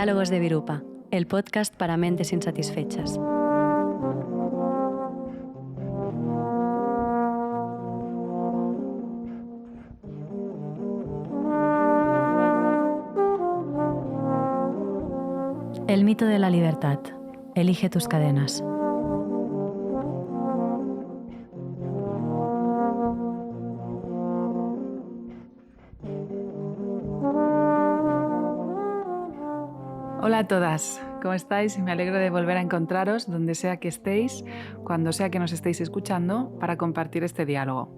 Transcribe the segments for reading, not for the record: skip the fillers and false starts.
Diálogos de Virupa, el podcast para mentes insatisfechas. El mito de la libertad. Elige tus cadenas. Hola a todas, ¿cómo estáis? Me alegro de volver a encontraros donde sea que estéis, cuando sea que nos estéis escuchando, para compartir este diálogo.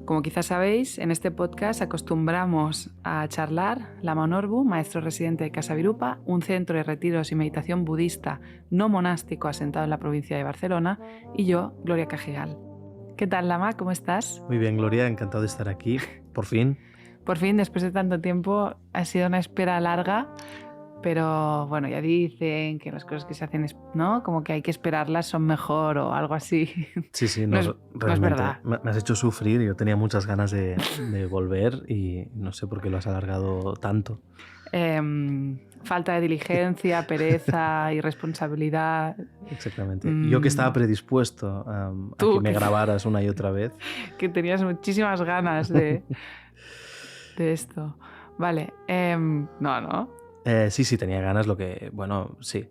Como quizás sabéis, en este podcast acostumbramos a charlar Lama Norbu, maestro residente de Casa Virupa, un centro de retiros y meditación budista no monástico asentado en la provincia de Barcelona, y yo, Gloria Cajigal. ¿Qué tal, Lama? ¿Cómo estás? Muy bien, Gloria, encantado de estar aquí, por fin. Por fin, después de tanto tiempo, ha sido una espera larga. Pero bueno, ya dicen que las cosas que se hacen, ¿no? Como que hay que esperarlas son mejor o algo así. Sí, no es verdad. Me has hecho sufrir. Yo tenía muchas ganas de volver y no sé por qué lo has alargado tanto. Falta de diligencia, pereza, irresponsabilidad. Exactamente. Yo que estaba predispuesto a que me grabaras una y otra vez. Que tenías muchísimas ganas de esto. Vale. No. Sí, tenía ganas, sí.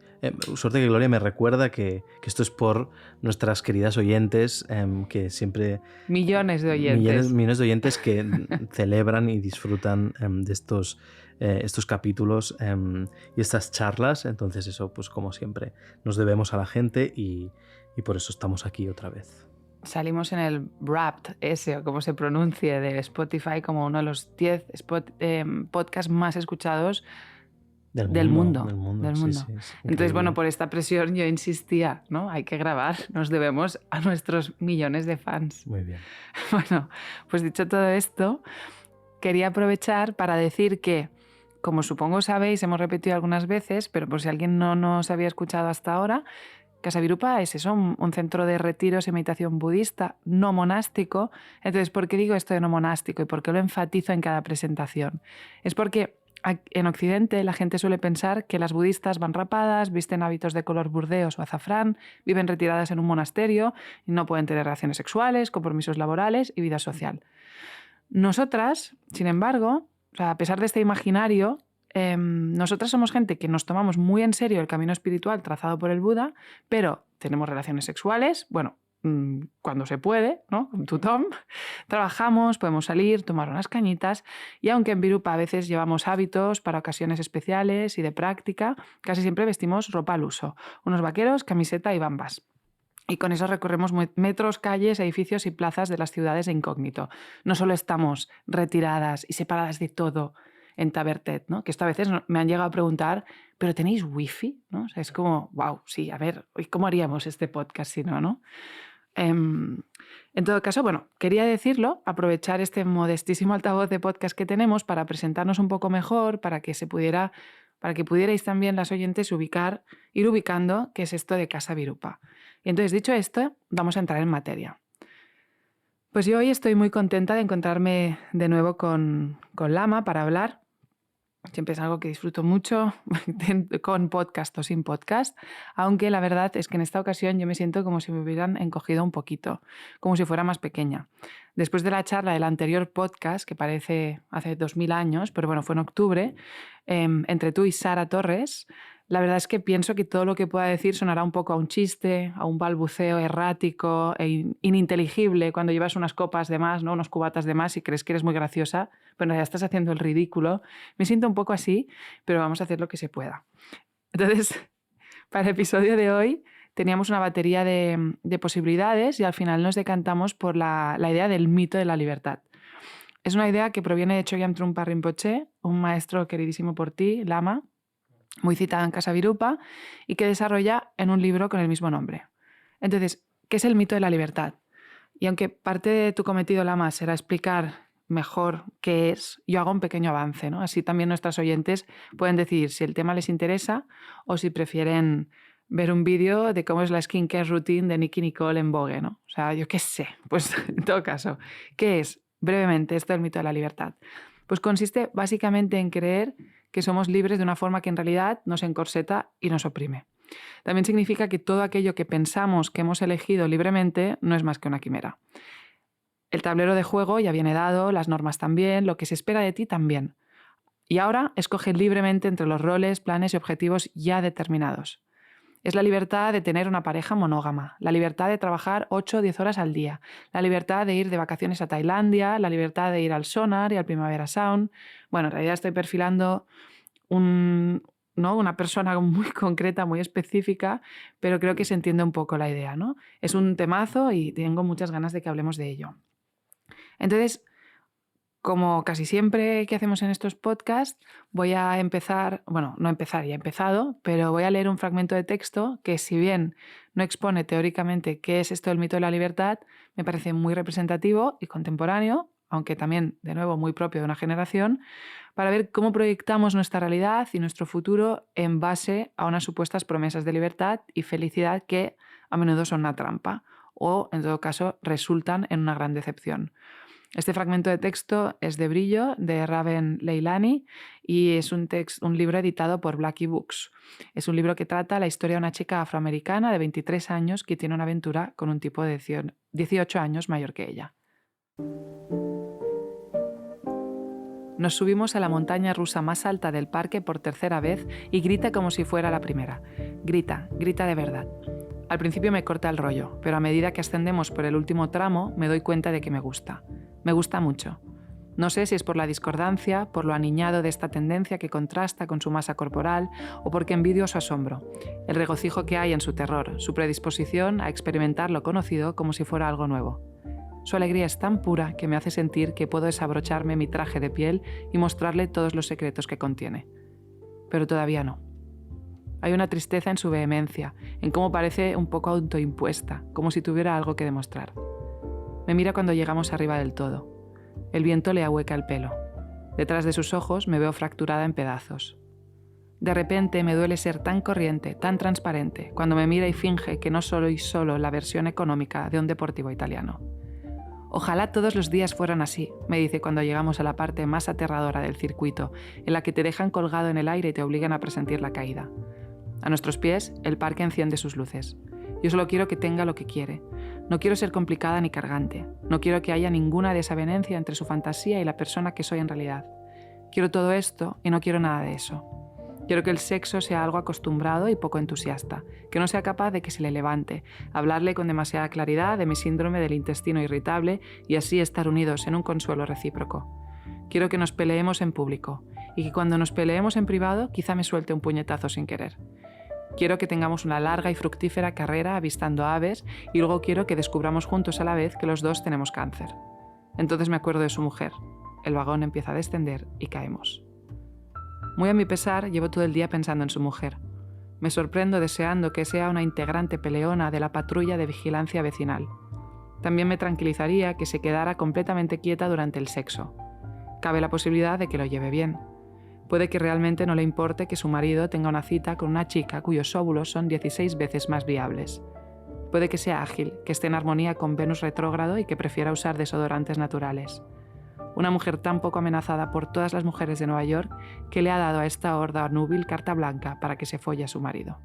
Suerte que Gloria me recuerda que esto es por nuestras queridas oyentes, que siempre... Millones de oyentes. Millones de oyentes que celebran y disfrutan de estos capítulos y estas charlas. Entonces eso, pues como siempre, nos debemos a la gente y por eso estamos aquí otra vez. Salimos en el Wrapped, o como se pronuncie, de Spotify como uno de los 10 podcasts más escuchados del mundo. Sí, entonces, bueno, por esta presión yo insistía, ¿no? Hay que grabar, nos debemos a nuestros millones de fans. Muy bien. Bueno, pues dicho todo esto, quería aprovechar para decir que, como supongo sabéis, hemos repetido algunas veces, pero por si alguien no nos había escuchado hasta ahora, Casa Virupa es eso, un centro de retiros y meditación budista no monástico. Entonces, ¿por qué digo esto de no monástico y por qué lo enfatizo en cada presentación? Es porque en Occidente la gente suele pensar que las budistas van rapadas, visten hábitos de color burdeos o azafrán, viven retiradas en un monasterio y no pueden tener relaciones sexuales, compromisos laborales y vida social. Nosotras, sin embargo, a pesar de este imaginario, nosotras somos gente que nos tomamos muy en serio el camino espiritual trazado por el Buda, pero tenemos relaciones sexuales, cuando se puede, ¿no? Con tu Tom, trabajamos, podemos salir, tomar unas cañitas, y aunque en Virupa a veces llevamos hábitos para ocasiones especiales y de práctica, casi siempre vestimos ropa al uso, unos vaqueros, camiseta y bambas. Y con eso recorremos metros, calles, edificios y plazas de las ciudades de incógnito. No solo estamos retiradas y separadas de todo en Tabertet, ¿no? Que esto a veces me han llegado a preguntar, ¿pero tenéis wifi? ¿No? O sea, es como, wow, sí, a ver, ¿cómo haríamos este podcast si no, no? En todo caso, bueno, quería decirlo, aprovechar este modestísimo altavoz de podcast que tenemos para presentarnos un poco mejor, para que pudierais también las oyentes ir ubicando qué es esto de Casa Virupa. Y entonces, dicho esto, vamos a entrar en materia. Pues yo hoy estoy muy contenta de encontrarme de nuevo con Lama para hablar. Siempre es algo que disfruto mucho, con podcast o sin podcast, aunque la verdad es que en esta ocasión yo me siento como si me hubieran encogido un poquito, como si fuera más pequeña. Después de la charla del anterior podcast, que parece hace 2000 años, pero bueno, fue en octubre, entre tú y Sara Torres, la verdad es que pienso que todo lo que pueda decir sonará un poco a un chiste, a un balbuceo errático e ininteligible cuando llevas unas copas de más, ¿no? Unos cubatas de más y crees que eres muy graciosa, pero ya estás haciendo el ridículo. Me siento un poco así, pero vamos a hacer lo que se pueda. Entonces, para el episodio de hoy teníamos una batería de posibilidades y al final nos decantamos por la idea del mito de la libertad. Es una idea que proviene de Chogyam Trungpa Rinpoche, un maestro queridísimo por ti, Lama, muy citado en Casa Virupa, y que desarrolla en un libro con el mismo nombre. Entonces, ¿qué es el mito de la libertad? Y aunque parte de tu cometido, Lama, será explicar mejor qué es, yo hago un pequeño avance, ¿no? Así también nuestras oyentes pueden decidir si el tema les interesa o si prefieren ver un vídeo de cómo es la skincare routine de Nicki Nicole en Vogue, ¿no? O sea, yo qué sé. Pues en todo caso, ¿qué es brevemente esto del mito de la libertad? Pues consiste básicamente en creer que somos libres de una forma que en realidad nos encorseta y nos oprime. También significa que todo aquello que pensamos que hemos elegido libremente no es más que una quimera. El tablero de juego ya viene dado, las normas también, lo que se espera de ti también. Y ahora escoge libremente entre los roles, planes y objetivos ya determinados. Es la libertad de tener una pareja monógama, la libertad de trabajar 8 o 10 horas al día, la libertad de ir de vacaciones a Tailandia, la libertad de ir al Sonar y al Primavera Sound. Bueno, en realidad estoy perfilando una persona muy concreta, muy específica, pero creo que se entiende un poco la idea, ¿no? Es un temazo y tengo muchas ganas de que hablemos de ello. Entonces, como casi siempre que hacemos en estos podcasts, voy a empezar, bueno, no empezar, ya he empezado, pero voy a leer un fragmento de texto que, si bien no expone teóricamente qué es esto del mito de la libertad, me parece muy representativo y contemporáneo, aunque también, de nuevo, muy propio de una generación, para ver cómo proyectamos nuestra realidad y nuestro futuro en base a unas supuestas promesas de libertad y felicidad que a menudo son una trampa o, en todo caso, resultan en una gran decepción. Este fragmento de texto es de Brillo, de Raven Leilani, y es un libro editado por Blackie Books. Es un libro que trata la historia de una chica afroamericana de 23 años que tiene una aventura con un tipo de 18 años mayor que ella. Nos subimos a la montaña rusa más alta del parque por tercera vez y grita como si fuera la primera. Grita de verdad. Al principio me corta el rollo, pero a medida que ascendemos por el último tramo me doy cuenta de que me gusta. Me gusta mucho. No sé si es por la discordancia, por lo aniñado de esta tendencia que contrasta con su masa corporal o porque envidio su asombro, el regocijo que hay en su terror, su predisposición a experimentar lo conocido como si fuera algo nuevo. Su alegría es tan pura que me hace sentir que puedo desabrocharme mi traje de piel y mostrarle todos los secretos que contiene. Pero todavía no. Hay una tristeza en su vehemencia, en cómo parece un poco autoimpuesta, como si tuviera algo que demostrar. Me mira cuando llegamos arriba del todo. El viento le ahueca el pelo. Detrás de sus ojos me veo fracturada en pedazos. De repente me duele ser tan corriente, tan transparente, cuando me mira y finge que no soy solo la versión económica de un deportivo italiano. Ojalá todos los días fueran así, me dice cuando llegamos a la parte más aterradora del circuito, en la que te dejan colgado en el aire y te obligan a presentir la caída. A nuestros pies, el parque enciende sus luces. Yo solo quiero que tenga lo que quiere. No quiero ser complicada ni cargante. No quiero que haya ninguna desavenencia entre su fantasía y la persona que soy en realidad. Quiero todo esto y no quiero nada de eso. Quiero que el sexo sea algo acostumbrado y poco entusiasta, que no sea capaz de que se le levante, hablarle con demasiada claridad de mi síndrome del intestino irritable y así estar unidos en un consuelo recíproco. Quiero que nos peleemos en público y que cuando nos peleemos en privado quizá me suelte un puñetazo sin querer. Quiero que tengamos una larga y fructífera carrera avistando aves y luego quiero que descubramos juntos a la vez que los dos tenemos cáncer. Entonces me acuerdo de su mujer. El vagón empieza a descender y caemos. Muy a mi pesar, llevo todo el día pensando en su mujer. Me sorprendo deseando que sea una integrante peleona de la patrulla de vigilancia vecinal. También me tranquilizaría que se quedara completamente quieta durante el sexo. Cabe la posibilidad de que lo lleve bien. Puede que realmente no le importe que su marido tenga una cita con una chica cuyos óvulos son 16 veces más viables. Puede que sea ágil, que esté en armonía con Venus retrógrado y que prefiera usar desodorantes naturales. Una mujer tan poco amenazada por todas las mujeres de Nueva York que le ha dado a esta horda núbil carta blanca para que se folle a su marido.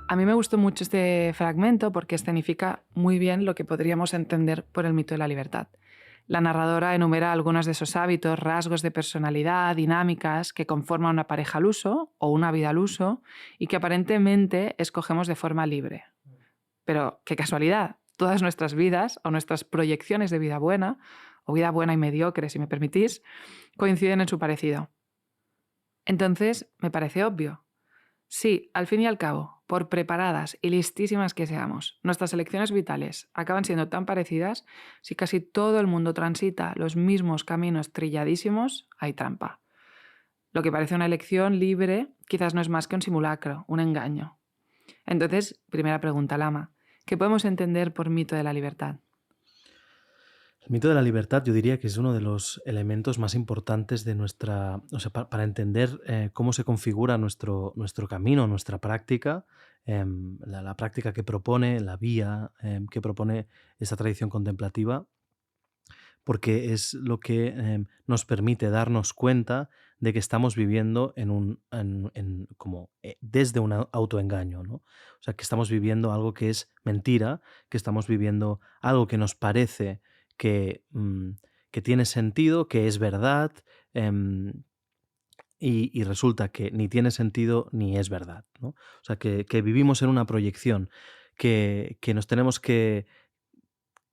A mí me gustó mucho este fragmento porque escenifica muy bien lo que podríamos entender por el mito de la libertad. La narradora enumera algunos de esos hábitos, rasgos de personalidad, dinámicas que conforman una pareja al uso o una vida al uso y que aparentemente escogemos de forma libre. Pero qué casualidad, todas nuestras vidas o nuestras proyecciones de vida buena o vida buena y mediocre, si me permitís, coinciden en su parecido. Entonces, me parece obvio. Sí, al fin y al cabo, por preparadas y listísimas que seamos, nuestras elecciones vitales acaban siendo tan parecidas. Si casi todo el mundo transita los mismos caminos trilladísimos, hay trampa. Lo que parece una elección libre quizás no es más que un simulacro, un engaño. Entonces, primera pregunta, Lama, ¿qué podemos entender por mito de la libertad? El mito de la libertad yo diría que es uno de los elementos más importantes de nuestra, para entender cómo se configura nuestro camino, nuestra práctica, la práctica que propone, la vía que propone esta tradición contemplativa, porque es lo que nos permite darnos cuenta de que estamos viviendo desde un autoengaño, ¿no? O sea, que estamos viviendo algo que es mentira, que estamos viviendo algo que nos parece que, que tiene sentido, que es verdad, em, y resulta que ni tiene sentido ni es verdad, ¿no? O sea, que vivimos en una proyección, que nos tenemos que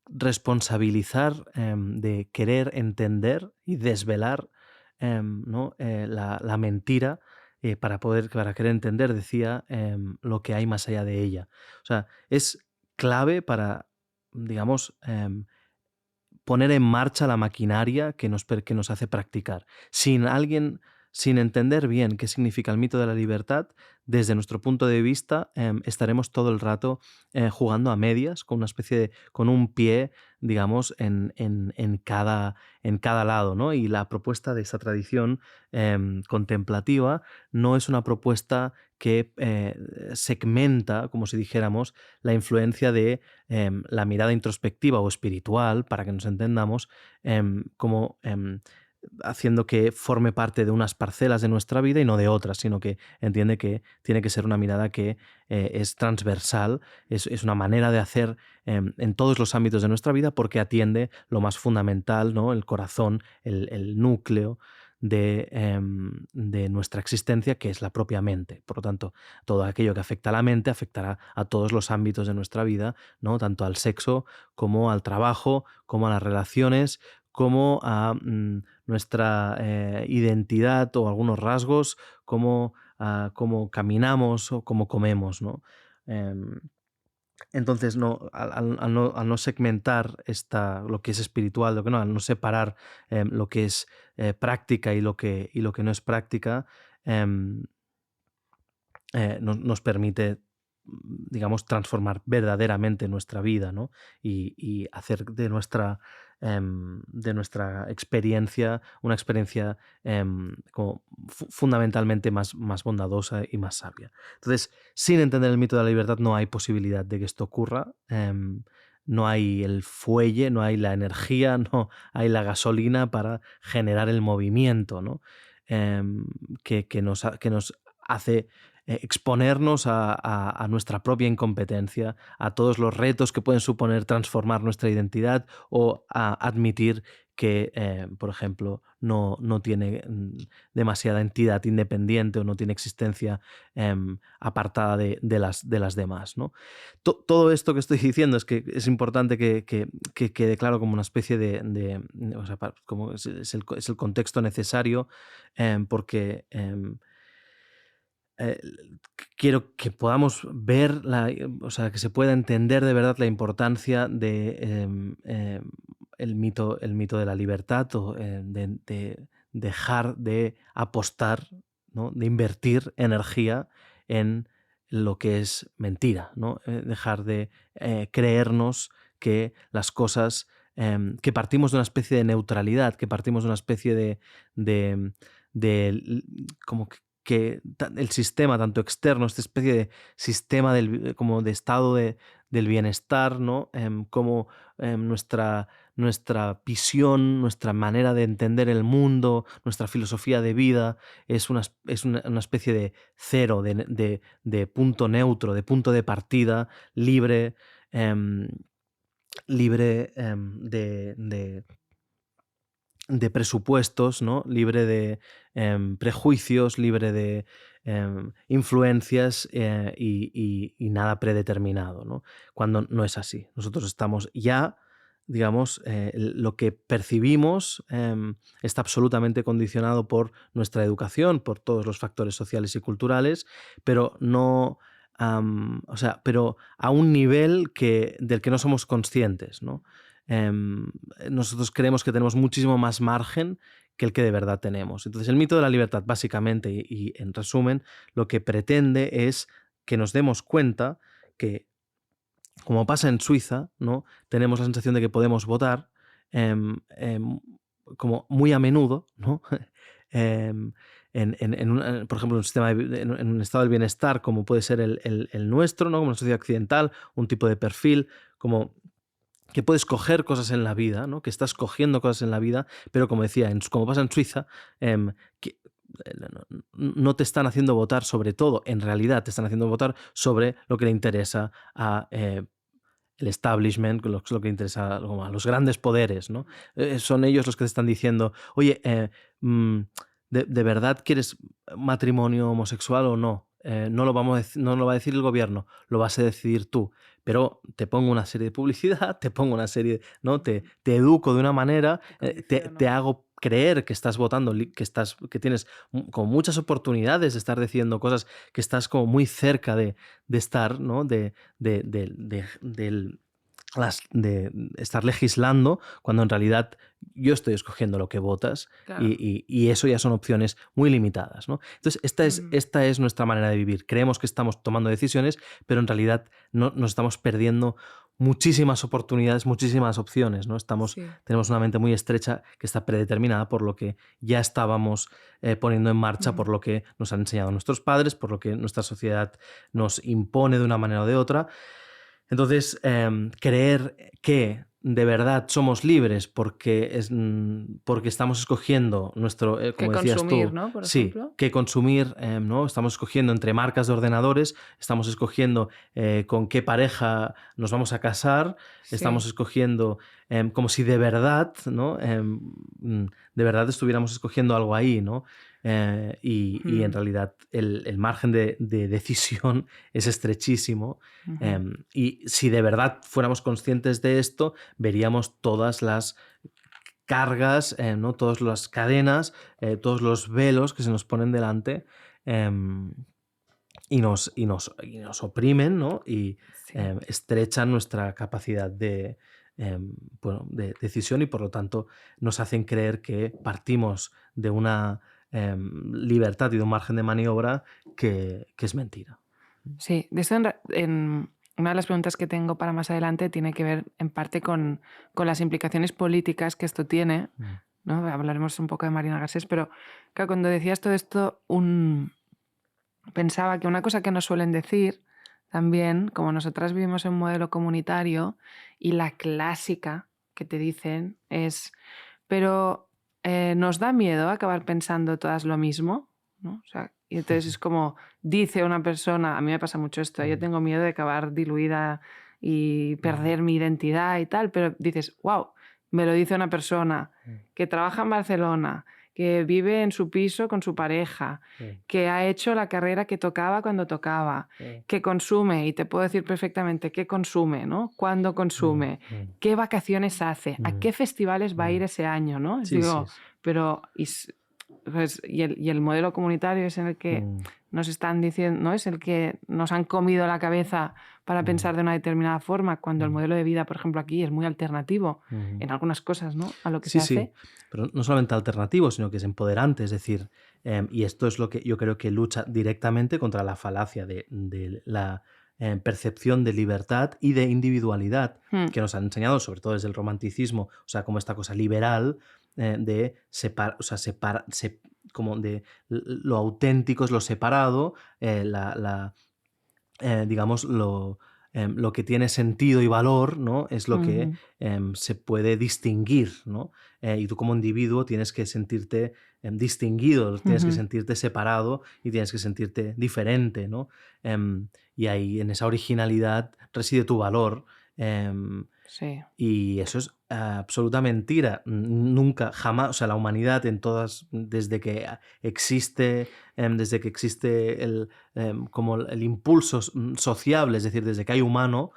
responsabilizar de querer entender y desvelar ¿no? La mentira para querer entender, decía, lo que hay más allá de ella. O sea, es clave para, digamos, poner en marcha la maquinaria que nos hace practicar. Sin entender bien qué significa el mito de la libertad, desde nuestro punto de vista, estaremos todo el rato jugando a medias, con una con un pie, digamos, en cada lado, ¿no? Y la propuesta de esta tradición contemplativa no es una propuesta que segmenta, como si dijéramos, la influencia de la mirada introspectiva o espiritual, para que nos entendamos, como haciendo que forme parte de unas parcelas de nuestra vida y no de otras, sino que entiende que tiene que ser una mirada que es transversal, es una manera de hacer en todos los ámbitos de nuestra vida, porque atiende lo más fundamental, ¿no? El corazón, el núcleo de nuestra existencia, que es la propia mente. Por lo tanto, todo aquello que afecta a la mente afectará a todos los ámbitos de nuestra vida, ¿no? Tanto al sexo como al trabajo, como a las relaciones, como a nuestra identidad o algunos rasgos, como a cómo caminamos o cómo comemos, ¿no? Em, entonces, al no segmentar lo que es espiritual, lo que no, al no separar lo que es práctica y lo que no es práctica, em, nos permite, digamos, transformar verdaderamente nuestra vida, ¿no? Y hacer de nuestra experiencia una experiencia como fundamentalmente más bondadosa y más sabia. Entonces, sin entender el mito de la libertad no hay posibilidad de que esto ocurra. No hay el fuelle, no hay la energía, no hay la gasolina para generar el movimiento, ¿no? Que nos hace exponernos a nuestra propia incompetencia, a todos los retos que pueden suponer transformar nuestra identidad o a admitir que, por ejemplo, no tiene demasiada entidad independiente o no tiene existencia apartada de las demás, ¿no? Todo esto que estoy diciendo es que es importante que quede claro como una especie o sea, como es el contexto necesario, porque eh, quiero que podamos ver, o sea, que se pueda entender de verdad la importancia de el mito de la libertad, o de dejar de apostar, ¿no? De invertir energía en lo que es mentira, ¿no? Dejar de creernos que las cosas, que partimos de una especie de neutralidad, que partimos de una especie de, de como que el sistema, tanto externo, esta especie de sistema como de estado del bienestar, ¿no? Como nuestra visión, nuestra manera de entender el mundo, nuestra filosofía de vida es una especie de cero, de punto neutro, de punto de partida, libre, libre de presupuestos, ¿no? Libre de prejuicios, libre de influencias y nada predeterminado, ¿no? Cuando no es así. Nosotros estamos ya, digamos, lo que percibimos está absolutamente condicionado por nuestra educación, por todos los factores sociales y culturales, pero no... o sea, pero a un nivel del que no somos conscientes, ¿no? Nosotros creemos que tenemos muchísimo más margen que el que de verdad tenemos. Entonces, el mito de la libertad, básicamente, y en resumen, lo que pretende es que nos demos cuenta que, como pasa en Suiza, ¿no? Tenemos la sensación de que podemos votar como muy a menudo, ¿no? Em, por ejemplo, en un estado del bienestar como puede ser el nuestro, ¿no? Como una sociedad occidental, un tipo de perfil como que puedes coger cosas en la vida, ¿no? Que estás cogiendo cosas en la vida, pero como decía, como pasa en Suiza, que no te están haciendo votar sobre todo, en realidad te están haciendo votar sobre lo que le interesa a el establishment, lo que interesa como a los grandes poderes, ¿no? Son ellos los que te están diciendo, oye, ¿de verdad quieres matrimonio homosexual o no? No lo no lo va a decir el gobierno, lo vas a decidir tú. Pero te pongo una serie de publicidad, te pongo una serie, ¿no? Te educo de una manera, te hago creer que estás votando, que tienes como muchas oportunidades de estar decidiendo cosas, que estás como muy cerca de estar, ¿no? De estar legislando, cuando en realidad yo estoy escogiendo lo que votas. Claro. Y eso ya son opciones muy limitadas, ¿no? Entonces, esta es nuestra manera de vivir. Creemos que estamos tomando decisiones, pero en realidad nos estamos perdiendo muchísimas oportunidades, muchísimas opciones, ¿no? Tenemos una mente muy estrecha que está predeterminada por lo que ya estábamos poniendo en marcha, por lo que nos han enseñado nuestros padres, por lo que nuestra sociedad nos impone de una manera o de otra. Entonces, creer que de verdad somos libres porque estamos escogiendo nuestro, como decías consumir, tú, ¿no? Por sí, ejemplo. que consumir, ¿no? Estamos escogiendo entre marcas de ordenadores, estamos escogiendo con qué pareja nos vamos a casar, estamos escogiendo como si de verdad, ¿no? De verdad estuviéramos escogiendo algo ahí, ¿no? Y en realidad el margen de decisión es estrechísimo. Y si de verdad fuéramos conscientes de esto, veríamos todas las cargas, ¿no? Todas las cadenas, todos los velos que se nos ponen delante y nos oprimen, ¿no? Y estrechan nuestra capacidad de decisión, y por lo tanto nos hacen creer que partimos de una libertad y de un margen de maniobra que es mentira. Sí, de eso una de las preguntas que tengo para más adelante tiene que ver en parte con las implicaciones políticas que esto tiene, ¿no? Hablaremos un poco de Marina Garcés, pero claro, cuando decías todo esto, pensaba que una cosa que nos suelen decir también, como nosotras vivimos en un modelo comunitario, y la clásica que te dicen es, pero ¿nos da miedo acabar pensando todas lo mismo? ¿No? O sea, y entonces es como dice una persona, a mí me pasa mucho esto, yo tengo miedo de acabar diluida y perder mi identidad y tal, pero dices, wow, me lo dice una persona que trabaja en Barcelona, que vive en su piso con su pareja, que ha hecho la carrera que tocaba cuando tocaba, que consume, y te puedo decir perfectamente qué consume, ¿no? Cuándo consume, qué vacaciones hace, a qué festivales va a ir ese año, ¿no? Sí, Digo, sí. pero pues, y el modelo comunitario es en el que nos están diciendo, ¿no? Es el que nos han comido la cabeza para pensar de una determinada forma, cuando el modelo de vida, por ejemplo, aquí es muy alternativo en algunas cosas, ¿no? A lo que se hace. Sí, pero no solamente alternativo, sino que es empoderante, es decir, y esto es lo que yo creo que lucha directamente contra la falacia de la percepción de libertad y de individualidad que nos han enseñado, sobre todo desde el romanticismo, o sea, como esta cosa liberal de como de lo auténtico es lo separado, digamos, lo que tiene sentido y valor, ¿no? Es lo que se puede distinguir, ¿no? Y tú como individuo tienes que sentirte distinguido, tienes que sentirte separado y tienes que sentirte diferente, ¿no? Y ahí en esa originalidad reside tu valor. Sí. Y eso es absoluta mentira. Nunca, jamás, o sea, la humanidad desde que existe como el impulso sociable, es decir, desde que hay humano,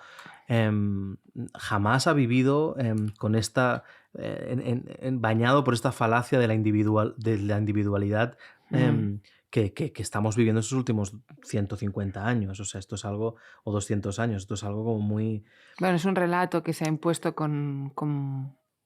jamás ha vivido con esta, bañado por esta falacia de la individualidad que estamos viviendo estos últimos 150 años. O sea, esto es algo, o 200 años, esto es algo como muy... Bueno, es un relato que se ha impuesto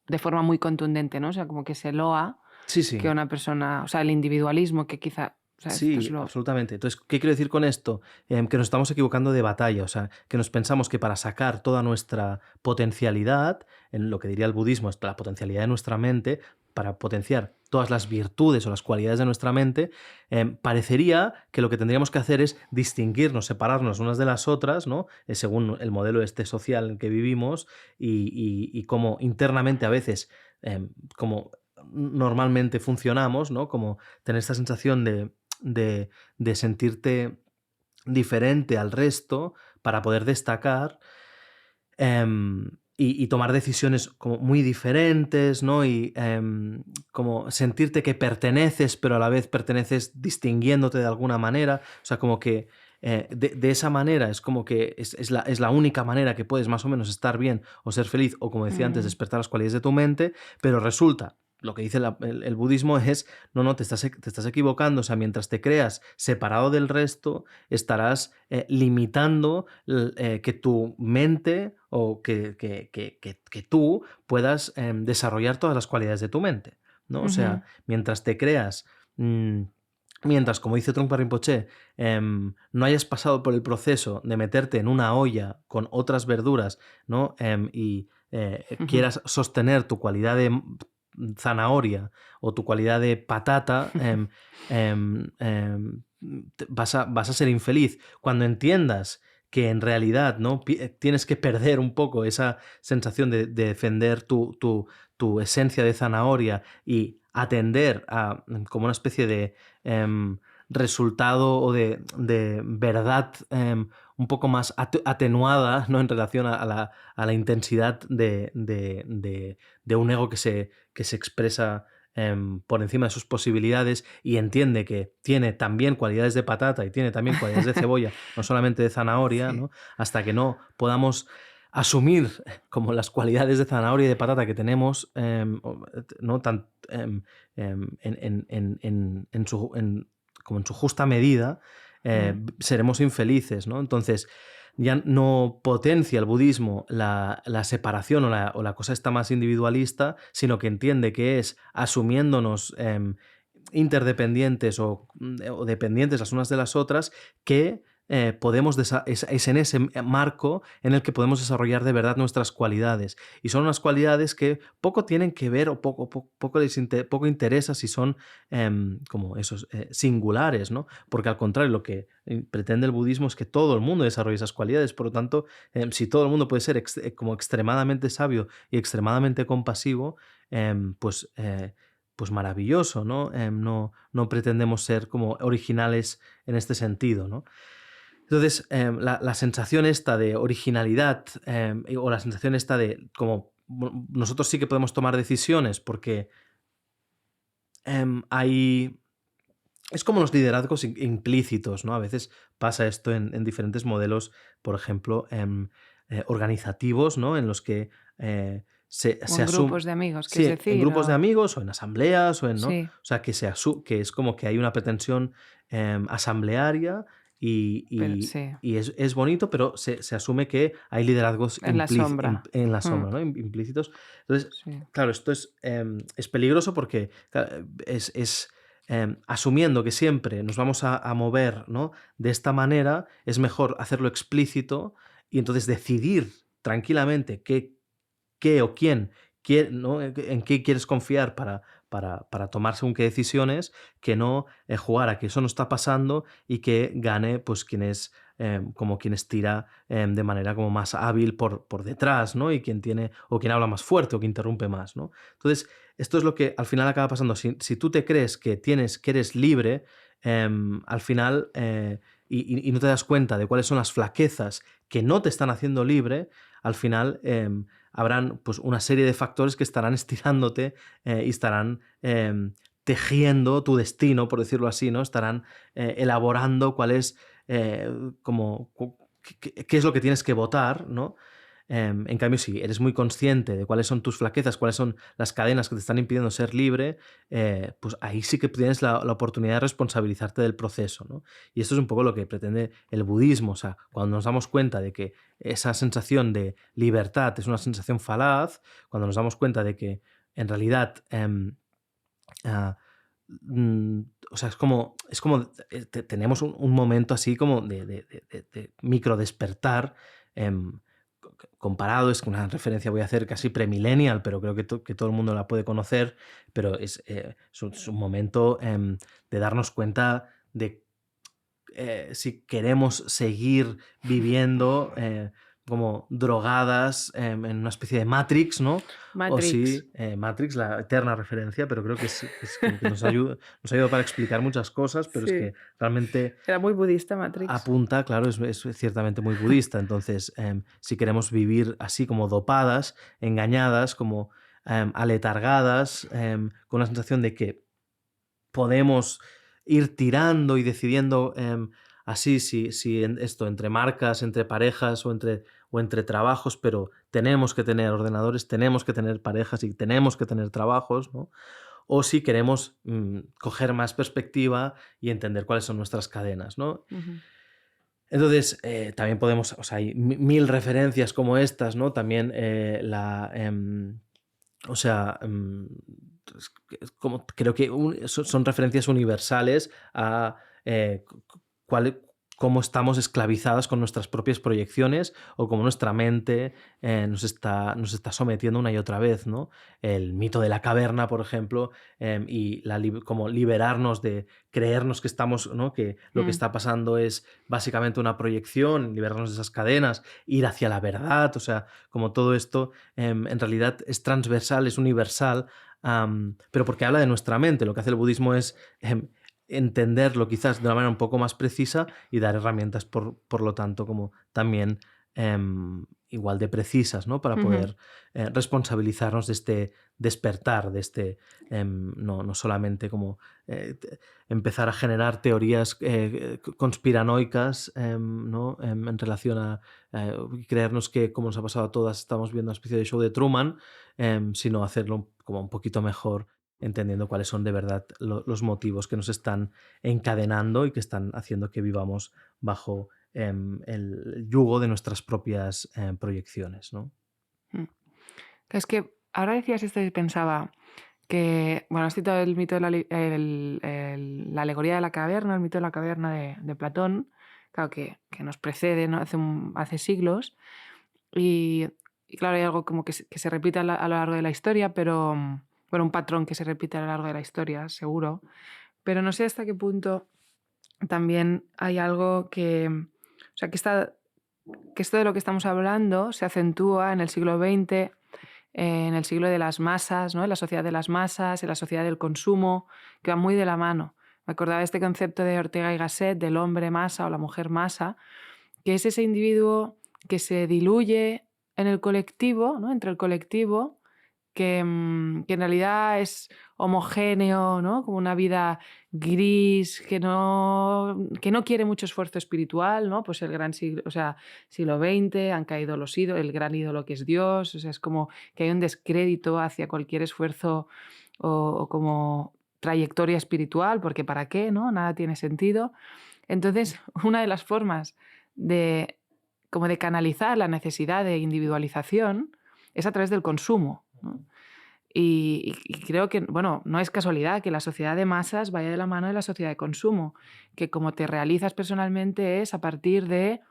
de forma muy contundente, ¿no? O sea, como que se loa Sí. que una persona, o sea, el individualismo, que quizá O sea, esto es Sí, lo... absolutamente. Entonces, ¿qué quiero decir con esto? Que nos estamos equivocando de batalla, o sea, que nos pensamos que para sacar toda nuestra potencialidad, en lo que diría el budismo, es la potencialidad de nuestra mente, para potenciar todas las virtudes o las cualidades de nuestra mente, parecería que lo que tendríamos que hacer es distinguirnos, separarnos unas de las otras, ¿no? Según el modelo este social en el que vivimos y cómo internamente a veces, como normalmente funcionamos, ¿no? Como tener esta sensación de sentirte diferente al resto para poder destacar, y tomar decisiones como muy diferentes, ¿no? Y como sentirte que perteneces, pero a la vez perteneces distinguiéndote de alguna manera. O sea, como que de esa manera es como que es la única manera que puedes más o menos estar bien o ser feliz, o como decía antes, Mm, despertar las cualidades de tu mente, pero resulta lo que dice el budismo es, no, te estás equivocando, o sea, mientras te creas separado del resto, estarás limitando que tu mente o que tú puedas desarrollar todas las cualidades de tu mente, ¿no? O ujú, sea, mientras te creas... Mientras, como dice Trungpa Rinpoche, no hayas pasado por el proceso de meterte en una olla con otras verduras, ¿no? Y ujú. quieras sostener tu cualidad de zanahoria o tu cualidad de patata, vas a ser infeliz. Cuando entiendas que en realidad, ¿no? Tienes que perder un poco esa sensación de defender tu esencia de zanahoria y atender a como una especie de resultado o de verdad un poco más atenuada, ¿no? En relación a la intensidad de un ego que se expresa por encima de sus posibilidades y entiende que tiene también cualidades de patata y tiene también cualidades de cebolla, no solamente de zanahoria, Sí. ¿no? Hasta que no podamos asumir como las cualidades de zanahoria y de patata que tenemos, ¿no? Como en su justa medida, Mm, seremos infelices, ¿no? Entonces, ya no potencia el budismo la separación o la cosa esta más individualista, sino que entiende que es asumiéndonos interdependientes o dependientes las unas de las otras que podemos es en ese marco en el que podemos desarrollar de verdad nuestras cualidades. Y son unas cualidades que poco tienen que ver o poco interesa si son como esos singulares, ¿no? Porque al contrario, lo que pretende el budismo es que todo el mundo desarrolle esas cualidades. Por lo tanto, si todo el mundo puede ser como extremadamente sabio y extremadamente compasivo, pues maravilloso, ¿no? No pretendemos ser como originales en este sentido, ¿no? Entonces, la sensación esta de originalidad o la sensación esta de como nosotros sí que podemos tomar decisiones porque hay... Es como los liderazgos implícitos, ¿no? A veces pasa esto en diferentes modelos, por ejemplo, organizativos, ¿no? En los que o se en asume... grupos de amigos, Sí, quieres en decir, grupos de o... amigos o en asambleas o en, ¿no? O Sí, sea, que es como que hay una pretensión asamblearia pero y sí, es bonito, pero se asume que hay liderazgos en la sombra. en la Mm, sombra, ¿no? Implícitos. Entonces, sí. claro, esto es peligroso porque claro, asumiendo que siempre nos vamos a mover, ¿no? De esta manera, es mejor hacerlo explícito y entonces decidir tranquilamente qué o quién, ¿no? En qué quieres confiar para tomar según qué decisiones, que no jugar a que eso no está pasando y que gane pues quien es como quien estira de manera como más hábil por detrás, ¿no? Y quien tiene, o quien habla más fuerte o que interrumpe más, ¿no? Entonces, esto es lo que al final acaba pasando. Si tú te crees que eres libre, al final, y no te das cuenta de cuáles son las flaquezas que no te están haciendo libre, al final habrán pues, una serie de factores que estarán estirándote y estarán tejiendo tu destino, por decirlo así, ¿no? Estarán elaborando cuál es qué es lo que tienes que votar, ¿no? En cambio, si eres muy consciente de cuáles son tus flaquezas, cuáles son las cadenas que te están impidiendo ser libre, pues ahí sí que tienes la oportunidad de responsabilizarte del proceso, ¿no? Y esto es un poco lo que pretende el budismo. O sea, cuando nos damos cuenta de que esa sensación de libertad es una sensación falaz, cuando nos damos cuenta de que en realidad ah, o sea, tenemos un momento así como de micro despertar, comparado, es una referencia voy a hacer casi premillennial, pero creo que todo el mundo la puede conocer, pero es un momento de darnos cuenta de si queremos seguir viviendo como drogadas en una especie de Matrix, ¿no? O Matrix. si Matrix, la eterna referencia, pero creo que es como que nos ayuda para explicar muchas cosas, pero es Sí. que realmente Era muy budista Matrix. apunta, claro, es ciertamente muy budista. Entonces, si queremos vivir así como dopadas, engañadas, como aletargadas, con la sensación de que podemos ir tirando y decidiendo así, si esto entre marcas, entre parejas o entre trabajos, pero tenemos que tener ordenadores, tenemos que tener parejas y tenemos que tener trabajos, ¿no? O si queremos coger más perspectiva y entender cuáles son nuestras cadenas, ¿no? Ujú. Entonces, también podemos, o sea, hay mil referencias como estas, ¿no? También o sea, como, creo que son referencias universales a cuál, cómo estamos esclavizadas con nuestras propias proyecciones o cómo nuestra mente nos está sometiendo una y otra vez, ¿no? El mito de la caverna, por ejemplo, y como liberarnos de creernos que estamos, ¿no? Que lo que está pasando es básicamente una proyección, liberarnos de esas cadenas, ir hacia la verdad, o sea, como todo esto en realidad es transversal, es universal, pero porque habla de nuestra mente. Lo que hace el budismo es entenderlo quizás de una manera un poco más precisa y dar herramientas, por lo tanto, como también igual de precisas, ¿no? Para poder responsabilizarnos de este despertar, de este, no solamente como empezar a generar teorías conspiranoicas, ¿no? En relación a creernos que, como nos ha pasado a todas, estamos viendo una especie de show de Truman, sino hacerlo como un poquito mejor, entendiendo cuáles son de verdad los motivos que nos están encadenando y que están haciendo que vivamos bajo el yugo de nuestras propias proyecciones, ¿no? Es que ahora decías esto y pensaba que, bueno, has citado el mito de la alegoría de la caverna, el mito de la caverna de Platón, claro, que nos precede, ¿no? hace siglos, y claro, hay algo como que se repite a lo largo de la historia, pero, bueno, un patrón que se repite a lo largo de la historia, seguro, pero no sé hasta qué punto también hay algo o sea, que esto de lo que estamos hablando se acentúa en el siglo XX, en el siglo de las masas, ¿no? En la sociedad de las masas, en la sociedad del consumo, que va muy de la mano. Me acordaba de este concepto de Ortega y Gasset, del hombre masa o la mujer masa, que es ese individuo que se diluye en el colectivo, ¿no? Entre el colectivo, que en realidad es homogéneo, ¿no? Como una vida gris, que no quiere mucho esfuerzo espiritual, ¿no? Pues el gran siglo, o sea, siglo XX, han caído los ídolos, el gran ídolo que es Dios, o sea, es como que hay un descrédito hacia cualquier esfuerzo o como trayectoria espiritual, porque ¿para qué? ¿No? Nada tiene sentido. Entonces, una de las formas como de canalizar la necesidad de individualización es a través del consumo, ¿no? Y creo que, bueno, no es casualidad que la sociedad de masas vaya de la mano de la sociedad de consumo, que como te realizas personalmente es a partir de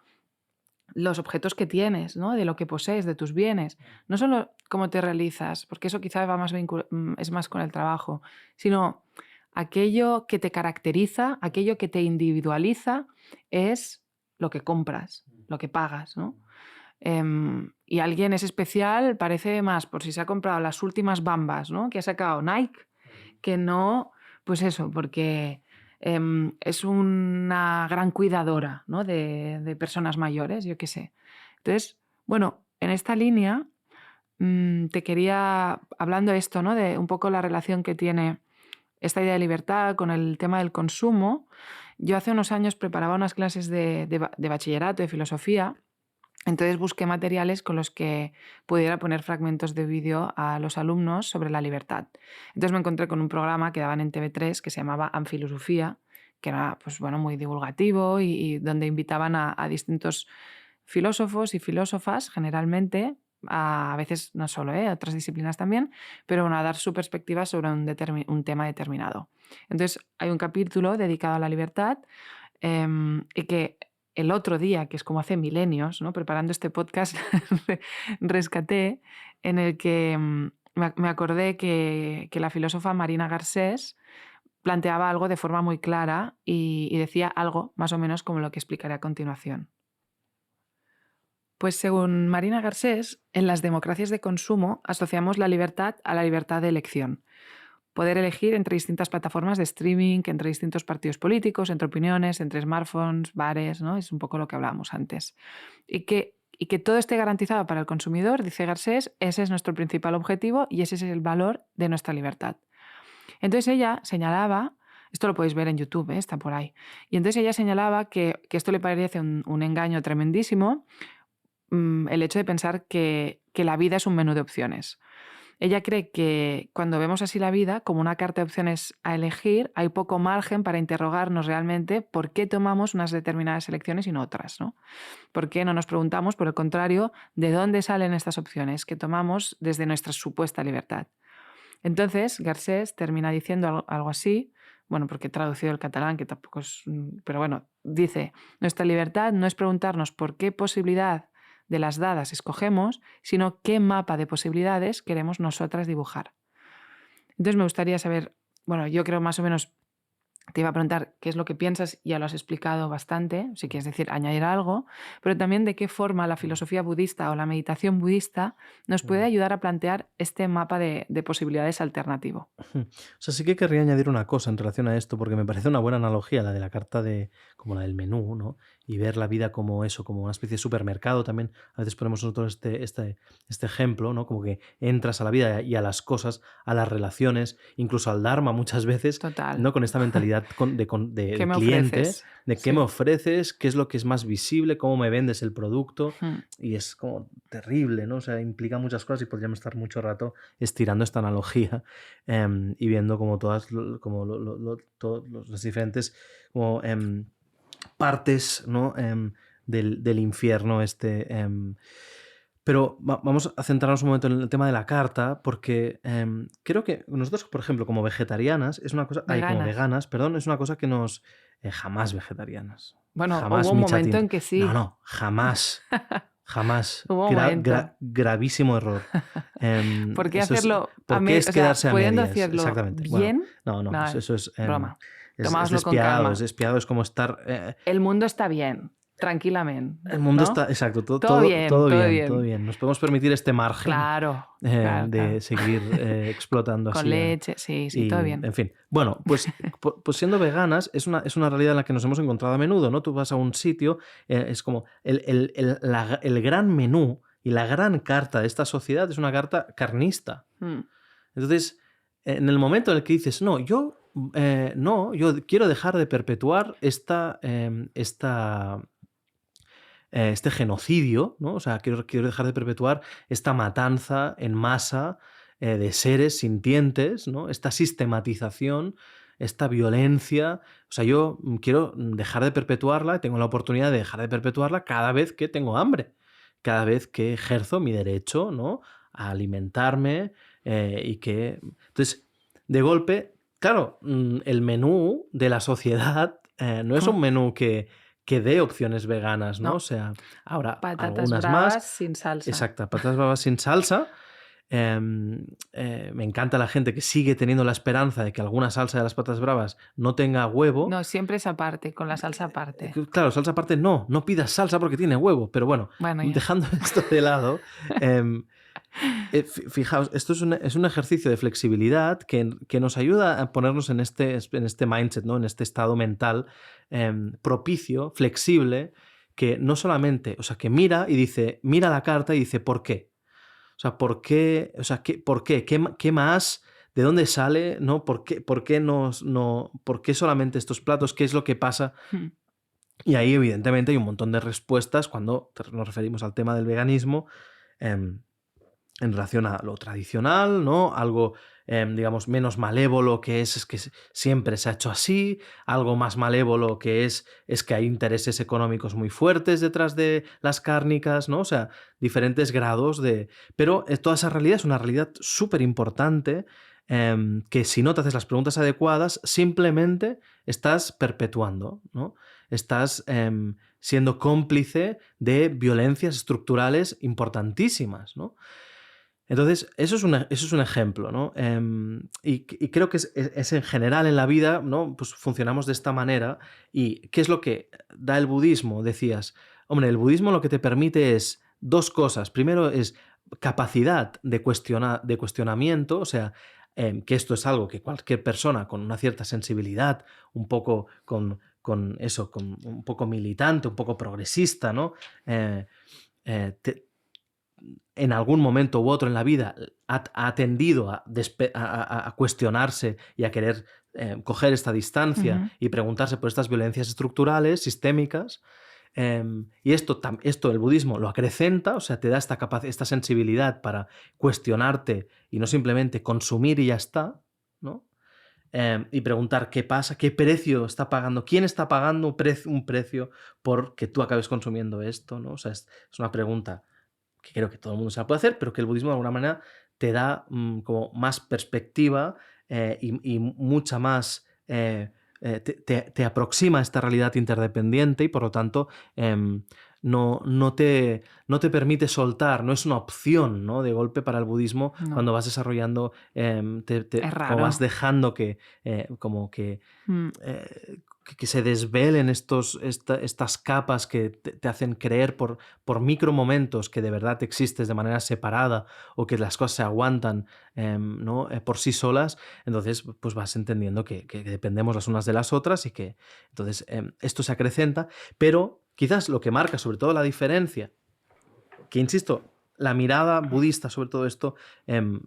los objetos que tienes, ¿no? De lo que posees, de tus bienes. No solo cómo te realizas, porque eso quizás va es más con el trabajo, sino aquello que te caracteriza, aquello que te individualiza es lo que compras, lo que pagas, ¿no? Y alguien es especial, parece más por si se ha comprado las últimas Bambas, ¿no? Que ha sacado Nike, que no, pues eso, porque es una gran cuidadora, ¿no? de personas mayores, yo qué sé. Entonces, bueno, en esta línea te quería, hablando de esto, ¿no? De un poco la relación que tiene esta idea de libertad con el tema del consumo. Yo hace unos años preparaba unas clases de bachillerato, de filosofía. Entonces busqué materiales con los que pudiera poner fragmentos de vídeo a los alumnos sobre la libertad. Entonces me encontré con un programa que daban en TV3 que se llamaba Anfilosofía, que era, pues, bueno, muy divulgativo y donde invitaban a distintos filósofos y filósofas, generalmente, a veces no solo, a otras disciplinas también, pero bueno, a dar su perspectiva sobre un tema determinado. Entonces, hay un capítulo dedicado a la libertad y que el otro día, que es como hace milenios, ¿no? Preparando este podcast, rescaté, en el que me acordé que la filósofa Marina Garcés planteaba algo de forma muy clara y decía algo más o menos como lo que explicaré a continuación. Pues según Marina Garcés, en las democracias de consumo asociamos la libertad a la libertad de elección. Poder elegir entre distintas plataformas de streaming, entre distintos partidos políticos, entre opiniones, entre smartphones, bares, ¿no? Es un poco lo que hablábamos antes. Y que todo esté garantizado para el consumidor, dice Garcés, ese es nuestro principal objetivo y ese es el valor de nuestra libertad. Entonces ella señalaba, esto lo podéis ver en YouTube, está por ahí, y entonces ella señalaba que esto le parece un engaño tremendísimo, el hecho de pensar que la vida es un menú de opciones. Ella cree que cuando vemos así la vida, como una carta de opciones a elegir, hay poco margen para interrogarnos realmente por qué tomamos unas determinadas elecciones y no otras, ¿no? ¿Por qué no nos preguntamos, por el contrario, de dónde salen estas opciones que tomamos desde nuestra supuesta libertad? Entonces, Garcés termina diciendo algo así, bueno, porque he traducido el catalán, que tampoco es... Pero bueno, dice, nuestra libertad no es preguntarnos por qué posibilidad de las dadas escogemos, sino qué mapa de posibilidades queremos nosotras dibujar. Entonces me gustaría saber, bueno, yo creo más o menos, te iba a preguntar qué es lo que piensas, ya lo has explicado bastante, si quieres decir, añadir algo, pero también de qué forma la filosofía budista o la meditación budista nos puede ayudar a plantear este mapa de posibilidades alternativo. O sea, sí que querría añadir una cosa en relación a esto, porque me parece una buena analogía la de la carta como la del menú, ¿no? Y ver la vida como eso, como una especie de supermercado también. A veces ponemos nosotros este ejemplo, ¿no? Como que entras a la vida y a las cosas, a las relaciones, incluso al Dharma muchas veces, Total. ¿no? Con esta mentalidad de ¿Qué me cliente, ofreces? de qué Sí. me ofreces, qué es lo que es más visible, cómo me vendes el producto. Hmm. Y es como terrible, ¿no? O sea, implica muchas cosas y podríamos estar mucho rato estirando esta analogía y viendo como todas las diferentes como, partes, ¿no? Del infierno pero vamos a centrarnos un momento en el tema de la carta, porque creo que nosotros, por ejemplo, como vegetarianas, es una cosa. Como veganas, perdón, es una cosa que nos. Jamás vegetarianas. Bueno, jamás hubo un Micha momento Tint. en que sí. No, jamás. Jamás. Hubo un momento. Gravísimo error. ¿Por qué eso es- hacerlo? ¿Por qué es quedarse a pudiendo medias? hacerlo Exactamente. bien. Bueno, no, eso es. Broma. Es Tomáoslo con despiadado, calma. es despiadado, es como estar. El mundo está bien, tranquilamente. El mundo ¿no? está. Exacto, todo bien, todo todo bien, todo bien. Nos podemos permitir este margen Claro. de claro. seguir explotando Con así. leche, sí, Y, todo bien. En fin, bueno, pues siendo veganas es una realidad en la que nos hemos encontrado a menudo, ¿no? Tú vas a un sitio, es como el gran menú y la gran carta de esta sociedad es una carta carnista. Entonces, en el momento en el que dices, no, yo quiero dejar de perpetuar este genocidio, ¿no? O sea, quiero dejar de perpetuar esta matanza en masa de seres sintientes, ¿no? Esta sistematización, esta violencia. O sea, yo quiero dejar de perpetuarla, tengo la oportunidad de dejar de perpetuarla cada vez que tengo hambre, cada vez que ejerzo mi derecho, ¿no? A alimentarme y que... Entonces, de golpe, claro, el menú de la sociedad no es un menú que dé opciones veganas, ¿no? No. O sea, ahora Patatas algunas bravas más. sin salsa. Exacto, patatas bravas sin salsa. Me encanta la gente que sigue teniendo la esperanza de que alguna salsa de las patatas bravas no tenga huevo. No, siempre es aparte, con la salsa aparte. Claro, salsa aparte no pidas salsa porque tiene huevo, pero bueno ya. Dejando esto de lado, fijaos, esto es un ejercicio de flexibilidad que nos ayuda a ponernos en este mindset, ¿no? En este estado mental propicio, flexible, que no solamente, o sea, que mira la carta y dice, ¿por qué? O sea, ¿por qué? O sea, ¿por qué? ¿Qué más? ¿De dónde sale? ¿No? ¿Por qué solamente estos platos? ¿Qué es lo que pasa? Y ahí, evidentemente, hay un montón de respuestas cuando nos referimos al tema del veganismo en relación a lo tradicional, ¿no? Algo digamos, menos malévolo, que es que siempre se ha hecho así, algo más malévolo que es que hay intereses económicos muy fuertes detrás de las cárnicas, ¿no? O sea, diferentes grados de... Pero toda esa realidad es una realidad súper importante, que si no te haces las preguntas adecuadas, simplemente estás perpetuando, ¿no? Estás siendo cómplice de violencias estructurales importantísimas, ¿no? Entonces, eso es un ejemplo, ¿no? Y creo que es en general en la vida, ¿no? Pues funcionamos de esta manera. ¿Y qué es lo que da el budismo? Decías, hombre, el budismo lo que te permite es dos cosas. Primero es capacidad de cuestionamiento, o sea, que esto es algo que cualquier persona con una cierta sensibilidad, un poco con eso, con un poco militante, un poco progresista, ¿no? En algún momento u otro en la vida ha tendido a cuestionarse y a querer coger esta distancia y preguntarse por estas violencias estructurales, sistémicas. Y esto el budismo lo acrecenta, o sea, te da esta sensibilidad para cuestionarte y no simplemente consumir y ya está, ¿no? Y preguntar qué pasa, qué precio está pagando, quién está pagando un precio por que tú acabes consumiendo esto, ¿no? O sea, es una pregunta que creo que todo el mundo se la puede hacer, pero que el budismo de alguna manera te da como más perspectiva y mucha más... te aproxima a esta realidad interdependiente y por lo tanto no te permite soltar, no es una opción, ¿no? De golpe para el budismo cuando vas desarrollando, Es raro. como vas dejando que que se desvelen estas capas que te hacen creer por micromomentos que de verdad existes de manera separada o que las cosas se aguantan, ¿no? Por sí solas. Entonces pues vas entendiendo que dependemos las unas de las otras y que entonces esto se acrecenta, pero quizás lo que marca sobre todo la diferencia, que insisto, la mirada budista sobre todo esto,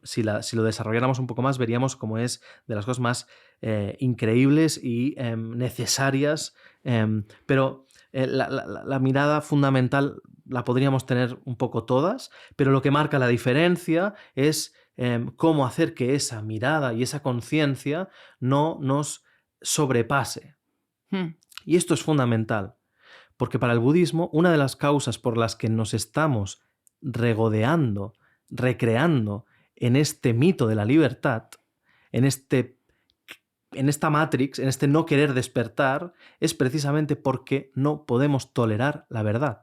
si lo desarrolláramos un poco más, veríamos cómo es de las cosas más increíbles y necesarias, pero la mirada fundamental la podríamos tener un poco todas, pero lo que marca la diferencia es cómo hacer que esa mirada y esa conciencia no nos sobrepase. Y esto es fundamental, porque para el budismo una de las causas por las que nos estamos regodeando, recreando en este mito de la libertad, en esta Matrix, en este no querer despertar, es precisamente porque no podemos tolerar la verdad.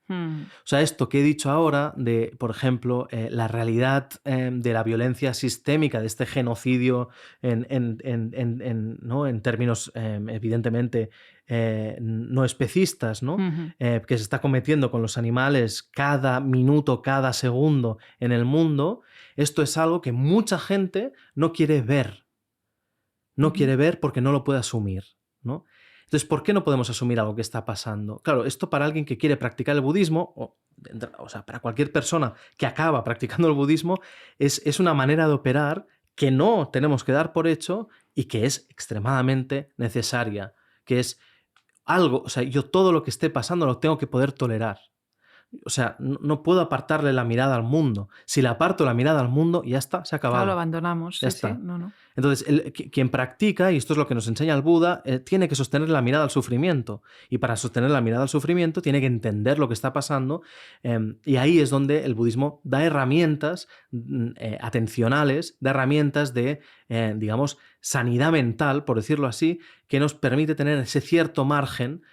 O sea, esto que he dicho ahora de, por ejemplo, la realidad de la violencia sistémica, de este genocidio ¿no? En términos evidentemente no especistas, ¿no? Que se está cometiendo con los animales cada minuto, cada segundo en el mundo, esto es algo que mucha gente no quiere ver. No quiere ver porque no lo puede asumir, ¿no? Entonces, ¿por qué no podemos asumir algo que está pasando? Claro, esto para alguien que quiere practicar el budismo, o sea, para cualquier persona que acaba practicando el budismo, es una manera de operar que no tenemos que dar por hecho y que es extremadamente necesaria, que es algo, o sea, yo todo lo que esté pasando lo tengo que poder tolerar. O sea, no puedo apartarle la mirada al mundo. Si le aparto la mirada al mundo, ya está, se ha acabado. Claro, lo abandonamos. Ya sí, está. Sí. No. Entonces, quien practica, y esto es lo que nos enseña el Buda, tiene que sostener la mirada al sufrimiento. Y para sostener la mirada al sufrimiento tiene que entender lo que está pasando. Y ahí es donde el budismo da herramientas atencionales, da herramientas de, digamos, sanidad mental, por decirlo así, que nos permite tener ese cierto margen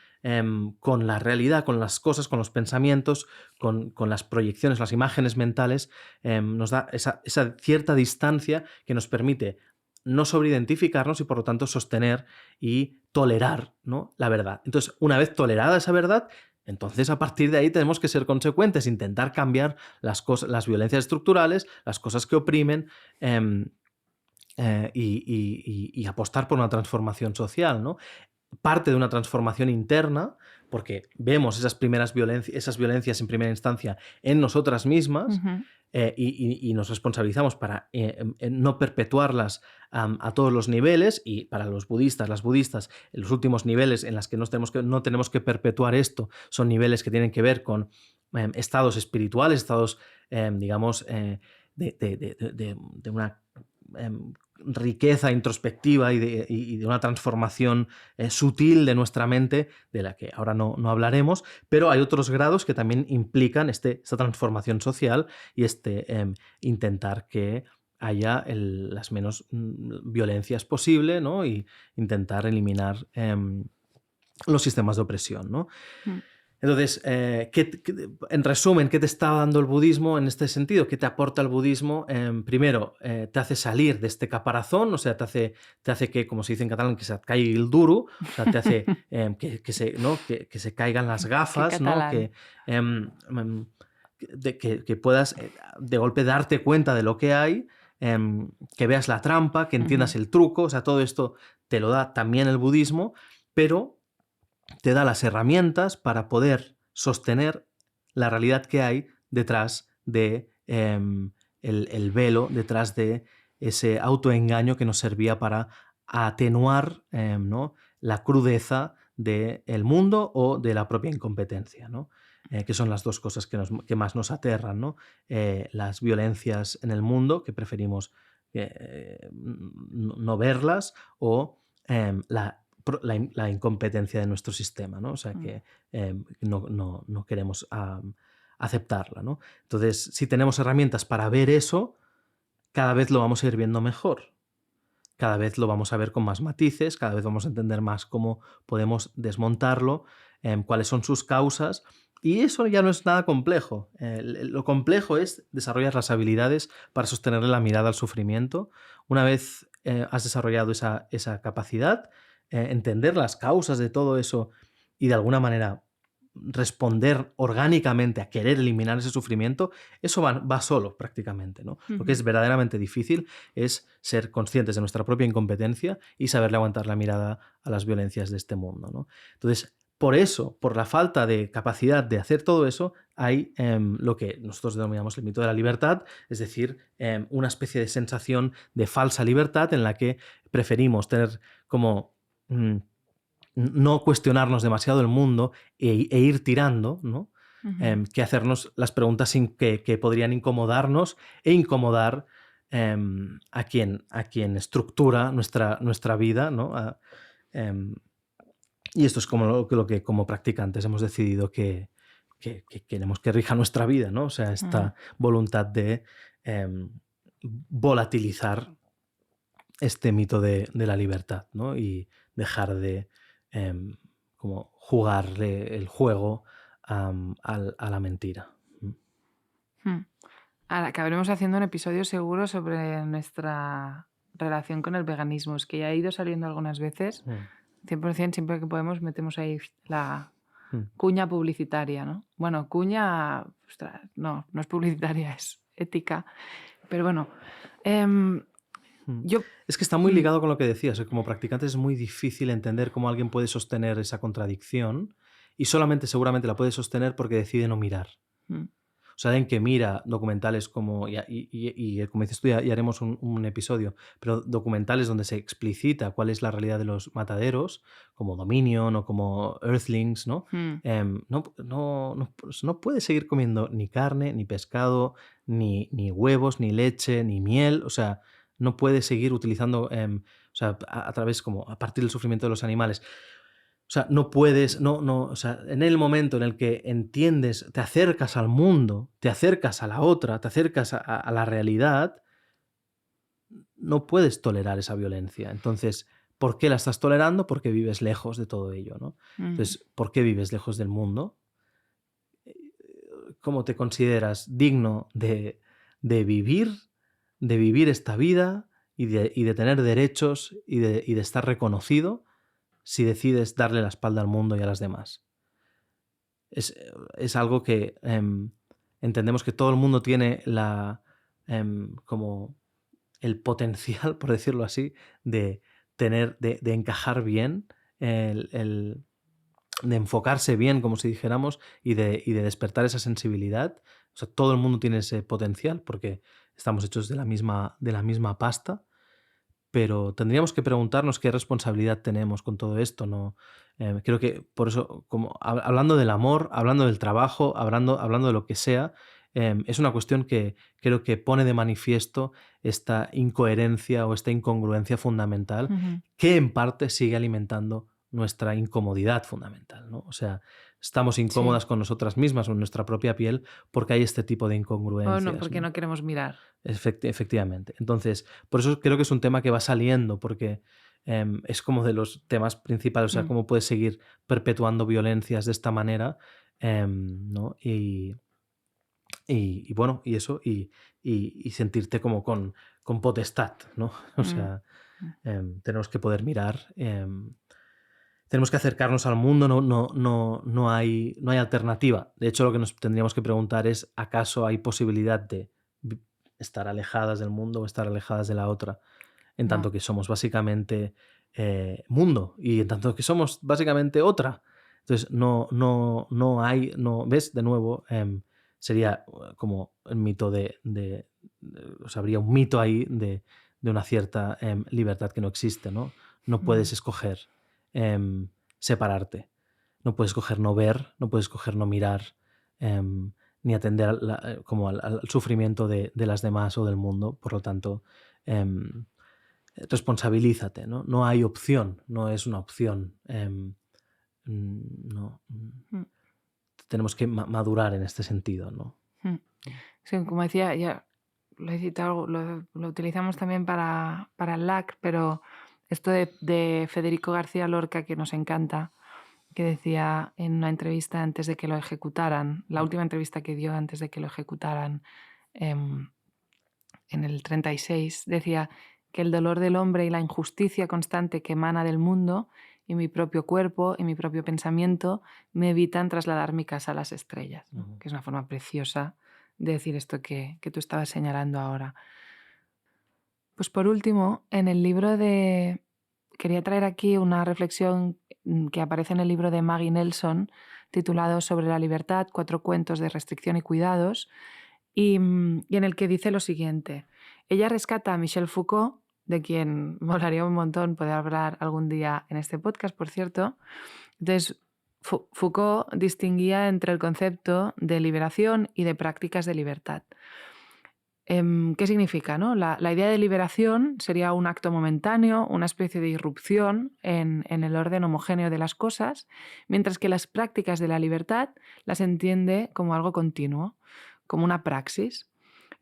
con la realidad, con las cosas, con los pensamientos, con las proyecciones, las imágenes mentales, nos da esa cierta distancia que nos permite no sobreidentificarnos y por lo tanto sostener y tolerar, ¿no? La verdad. Entonces, una vez tolerada esa verdad, entonces a partir de ahí tenemos que ser consecuentes, intentar cambiar las violencias estructurales, las cosas que oprimen, y apostar por una transformación social, ¿no? Parte de una transformación interna, porque vemos esas violencias en primera instancia en nosotras mismas, y nos responsabilizamos para no perpetuarlas a todos los niveles, y para los budistas, las budistas, en los últimos niveles en los que no tenemos que perpetuar esto son niveles que tienen que ver con estados espirituales, estados, digamos, de una riqueza introspectiva y de una transformación sutil de nuestra mente, de la que ahora no hablaremos, pero hay otros grados que también implican esta transformación social y intentar que haya las menos violencias posible, ¿no? Y intentar eliminar los sistemas de opresión, ¿no? Entonces, en resumen, ¿qué te está dando el budismo en este sentido? ¿Qué te aporta el budismo? Primero, te hace salir de este caparazón, o sea, te hace que, como se dice en catalán, que se et caigui el duro, o sea, te hace que se caigan las gafas, ¿no? Que puedas de golpe darte cuenta de lo que hay, que veas la trampa, que entiendas el truco, o sea, todo esto te lo da también el budismo, pero te da las herramientas para poder sostener la realidad que hay detrás de el velo, detrás de ese autoengaño que nos servía para atenuar ¿no? la crudeza del mundo o de la propia incompetencia, ¿no? Que son las dos cosas que más nos aterran, ¿no? Las violencias en el mundo, que preferimos no verlas, o la incompetencia de nuestro sistema, ¿no? O sea que no queremos aceptarla, ¿no? Entonces, si tenemos herramientas para ver eso, cada vez lo vamos a ir viendo mejor. Cada vez lo vamos a ver con más matices, cada vez vamos a entender más cómo podemos desmontarlo, cuáles son sus causas, y eso ya no es nada complejo. Lo complejo es desarrollar las habilidades para sostenerle la mirada al sufrimiento. Una vez has desarrollado esa capacidad, entender las causas de todo eso y de alguna manera responder orgánicamente a querer eliminar ese sufrimiento, eso va solo prácticamente, ¿no? Lo que es verdaderamente difícil es ser conscientes de nuestra propia incompetencia y saberle aguantar la mirada a las violencias de este mundo, ¿no? Entonces, por eso, por la falta de capacidad de hacer todo eso, hay lo que nosotros denominamos el mito de la libertad, es decir, una especie de sensación de falsa libertad en la que preferimos tener como no cuestionarnos demasiado el mundo e ir tirando, ¿no? Que hacernos las preguntas que podrían incomodarnos e incomodar a quien estructura nuestra vida, ¿no? Y esto es como lo que como practicantes hemos decidido que queremos que rija nuestra vida, ¿no? O sea, esta voluntad de volatilizar este mito de la libertad, ¿no? Y dejar de como jugarle el juego a la mentira. Ahora, acabaremos haciendo un episodio seguro sobre nuestra relación con el veganismo. Es que ya ha ido saliendo algunas veces. 100%, siempre que podemos metemos ahí la cuña publicitaria, ¿no? Bueno, cuña, ostras, no es publicitaria, es ética. Pero bueno, es que está muy ligado con lo que decías. Como practicantes es muy difícil entender cómo alguien puede sostener esa contradicción y seguramente la puede sostener porque decide no mirar. O sea, alguien que mira documentales como, y como dices tú, ya haremos un episodio, pero documentales donde se explicita cuál es la realidad de los mataderos, como Dominion o como Earthlings, ¿no? No puede seguir comiendo ni carne, ni pescado, ni huevos, ni leche, ni miel. O sea, no puede seguir utilizando, o sea, a partir del sufrimiento de los animales. O sea, no puedes, o sea, en el momento en el que entiendes, te acercas al mundo, te acercas a la otra, te acercas a la realidad, no puedes tolerar esa violencia. Entonces, ¿por qué la estás tolerando? Porque vives lejos de todo ello, ¿no? Entonces, ¿por qué vives lejos del mundo? ¿Cómo te consideras digno de vivir esta vida y de tener derechos y de estar reconocido si decides darle la espalda al mundo y a las demás? Es algo que entendemos que todo el mundo tiene como el potencial, por decirlo así, de encajar bien, de enfocarse bien, como si dijéramos, y de despertar esa sensibilidad. O sea, todo el mundo tiene ese potencial porque estamos hechos de la misma pasta. Pero tendríamos que preguntarnos qué responsabilidad tenemos con todo esto, ¿no? Creo que por eso, como hablando del amor, hablando del trabajo, hablando de lo que sea, es una cuestión que creo que pone de manifiesto esta incoherencia o esta incongruencia fundamental que en parte sigue alimentando nuestra incomodidad fundamental, ¿no? O sea, estamos incómodas con nosotras mismas o en nuestra propia piel porque hay este tipo de incongruencias. O no, porque no queremos mirar. Efectivamente. Entonces, por eso creo que es un tema que va saliendo, porque es como de los temas principales, o sea, cómo puedes seguir perpetuando violencias de esta manera, ¿no? Y bueno, y eso, y sentirte como con potestad, ¿no? O sea, tenemos que poder mirar, tenemos que acercarnos al mundo, no hay alternativa. De hecho, lo que nos tendríamos que preguntar es, ¿acaso hay posibilidad de estar alejadas del mundo o estar alejadas de la otra? En tanto que somos básicamente mundo y en tanto que somos básicamente otra. Entonces, no hay, ¿ves? De nuevo, sería como el mito o sea, habría un mito ahí de una cierta libertad que no existe, ¿no? No puedes escoger separarte. No puedes escoger no ver, no puedes escoger no mirar, ni atender como al sufrimiento de las demás o del mundo. Por lo tanto, responsabilízate, ¿no? No hay opción, no es una opción. No. Tenemos que madurar en este sentido, ¿no? Sí, como decía, ya lo he citado, lo utilizamos también para el LAC, pero esto de Federico García Lorca, que nos encanta, que decía en una entrevista antes de que lo ejecutaran, la última entrevista que dio antes de que lo ejecutaran en el 36, decía que el dolor del hombre y la injusticia constante que emana del mundo y mi propio cuerpo y mi propio pensamiento me evitan trasladar mi casa a las estrellas, ¿no? Que es una forma preciosa de decir esto que tú estabas señalando ahora. Pues por último, en el libro quería traer aquí una reflexión que aparece en el libro de Maggie Nelson, titulado Sobre la libertad, 4 cuentos de restricción y cuidados, y en el que dice lo siguiente. Ella rescata a Michel Foucault, de quien molaría un montón poder hablar algún día en este podcast, por cierto. Entonces, Foucault distinguía entre el concepto de liberación y de prácticas de libertad. ¿Qué significa, no? La idea de liberación sería un acto momentáneo, una especie de irrupción en el orden homogéneo de las cosas, mientras que las prácticas de la libertad las entiende como algo continuo, como una praxis.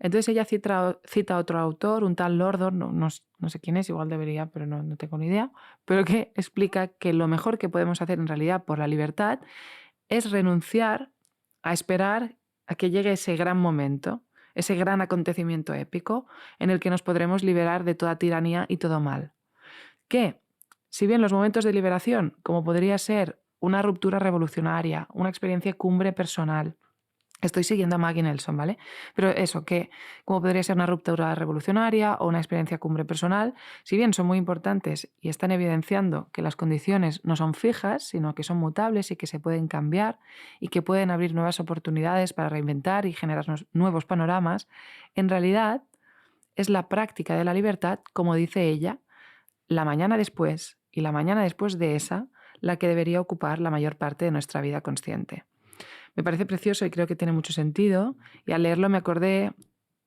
Entonces ella cita a otro autor, un tal Lordon, no sé quién es, igual debería, pero no tengo ni idea, pero que explica que lo mejor que podemos hacer en realidad por la libertad es renunciar a esperar a que llegue ese gran momento, ese gran acontecimiento épico en el que nos podremos liberar de toda tiranía y todo mal. Que, si bien los momentos de liberación, como podría ser una ruptura revolucionaria, una experiencia cumbre personal, estoy siguiendo a Maggie Nelson, ¿vale? Pero eso, que como podría ser una ruptura revolucionaria o una experiencia cumbre personal, si bien son muy importantes y están evidenciando que las condiciones no son fijas, sino que son mutables y que se pueden cambiar y que pueden abrir nuevas oportunidades para reinventar y generar nuevos panoramas, en realidad es la práctica de la libertad, como dice ella, la mañana después y la mañana después de esa, la que debería ocupar la mayor parte de nuestra vida consciente. Me parece precioso y creo que tiene mucho sentido. Y al leerlo me acordé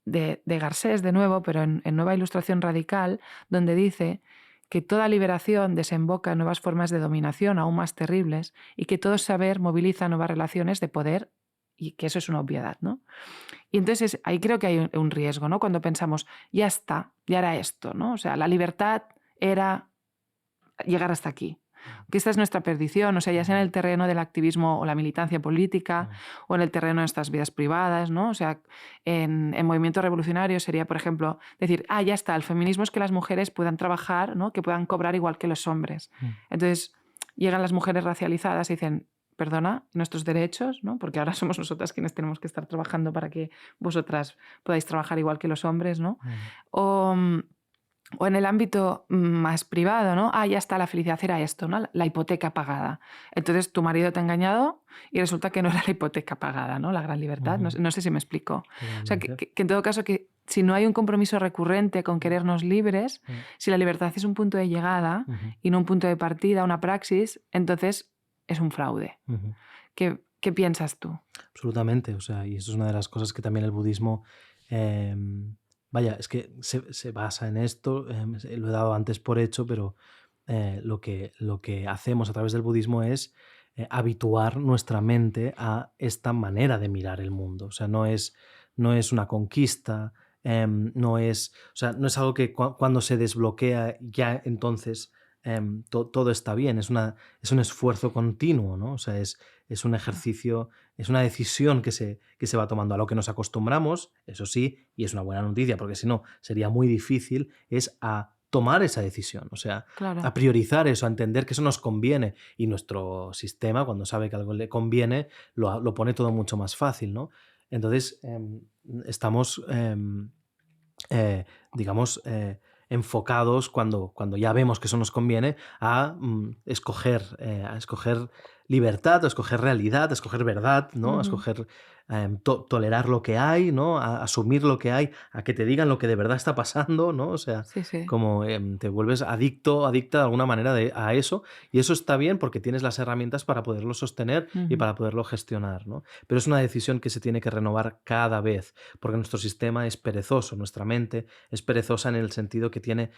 de Garcés de nuevo, pero en Nueva Ilustración Radical, donde dice que toda liberación desemboca en nuevas formas de dominación aún más terribles y que todo saber moviliza nuevas relaciones de poder y que eso es una obviedad, ¿no? Y entonces ahí creo que hay un riesgo, ¿no? Cuando pensamos, ya está, ya era esto, ¿no? O sea, la libertad era llegar hasta aquí. Que esta es nuestra perdición, o sea, ya sea en el terreno del activismo o la militancia política o en el terreno de nuestras vidas privadas, ¿no? O sea, en movimientos revolucionarios sería, por ejemplo, decir, ya está, el feminismo es que las mujeres puedan trabajar, ¿no? Que puedan cobrar igual que los hombres. Entonces, llegan las mujeres racializadas y dicen, perdona, nuestros derechos, ¿no? Porque ahora somos nosotras quienes tenemos que estar trabajando para que vosotras podáis trabajar igual que los hombres, ¿no? O en el ámbito más privado, ¿no? Ya está, la felicidad era esto, ¿no? La hipoteca pagada. Entonces tu marido te ha engañado y resulta que no era la hipoteca pagada, ¿no? La gran libertad. No sé si me explico. O sea, que en todo caso, que si no hay un compromiso recurrente con querernos libres, si la libertad es un punto de llegada y no un punto de partida, una praxis, entonces es un fraude. Que ¿Qué piensas tú? Absolutamente, o sea, y eso es una de las cosas que también el budismo, vaya, es que se basa en esto, lo he dado antes por hecho, pero lo que hacemos a través del budismo es habituar nuestra mente a esta manera de mirar el mundo. O sea, no es una conquista, no es algo que cuando se desbloquea ya entonces todo está bien. Es un esfuerzo continuo, ¿no? O sea, es un ejercicio, es una decisión que se va tomando a lo que nos acostumbramos, eso sí, y es una buena noticia, porque si no sería muy difícil, es a tomar esa decisión, o sea, a Claro. priorizar eso, a entender que eso nos conviene. Y nuestro sistema, cuando sabe que algo le conviene, lo pone todo mucho más fácil, ¿no? Entonces, estamos, eh, digamos, enfocados cuando ya vemos que eso nos conviene a escoger libertad, a escoger realidad, a escoger verdad, ¿no? A Ujú. escoger tolerar lo que hay, ¿no? A asumir lo que hay, a que te digan lo que de verdad está pasando, ¿no? O sea, Sí, sí. como te vuelves adicto, adicta de alguna manera a eso, y eso está bien porque tienes las herramientas para poderlo sostener y Ujú. para poderlo gestionar, ¿no? Pero es una decisión que se tiene que renovar cada vez, porque nuestro sistema es perezoso, nuestra mente es perezosa en el sentido que tiene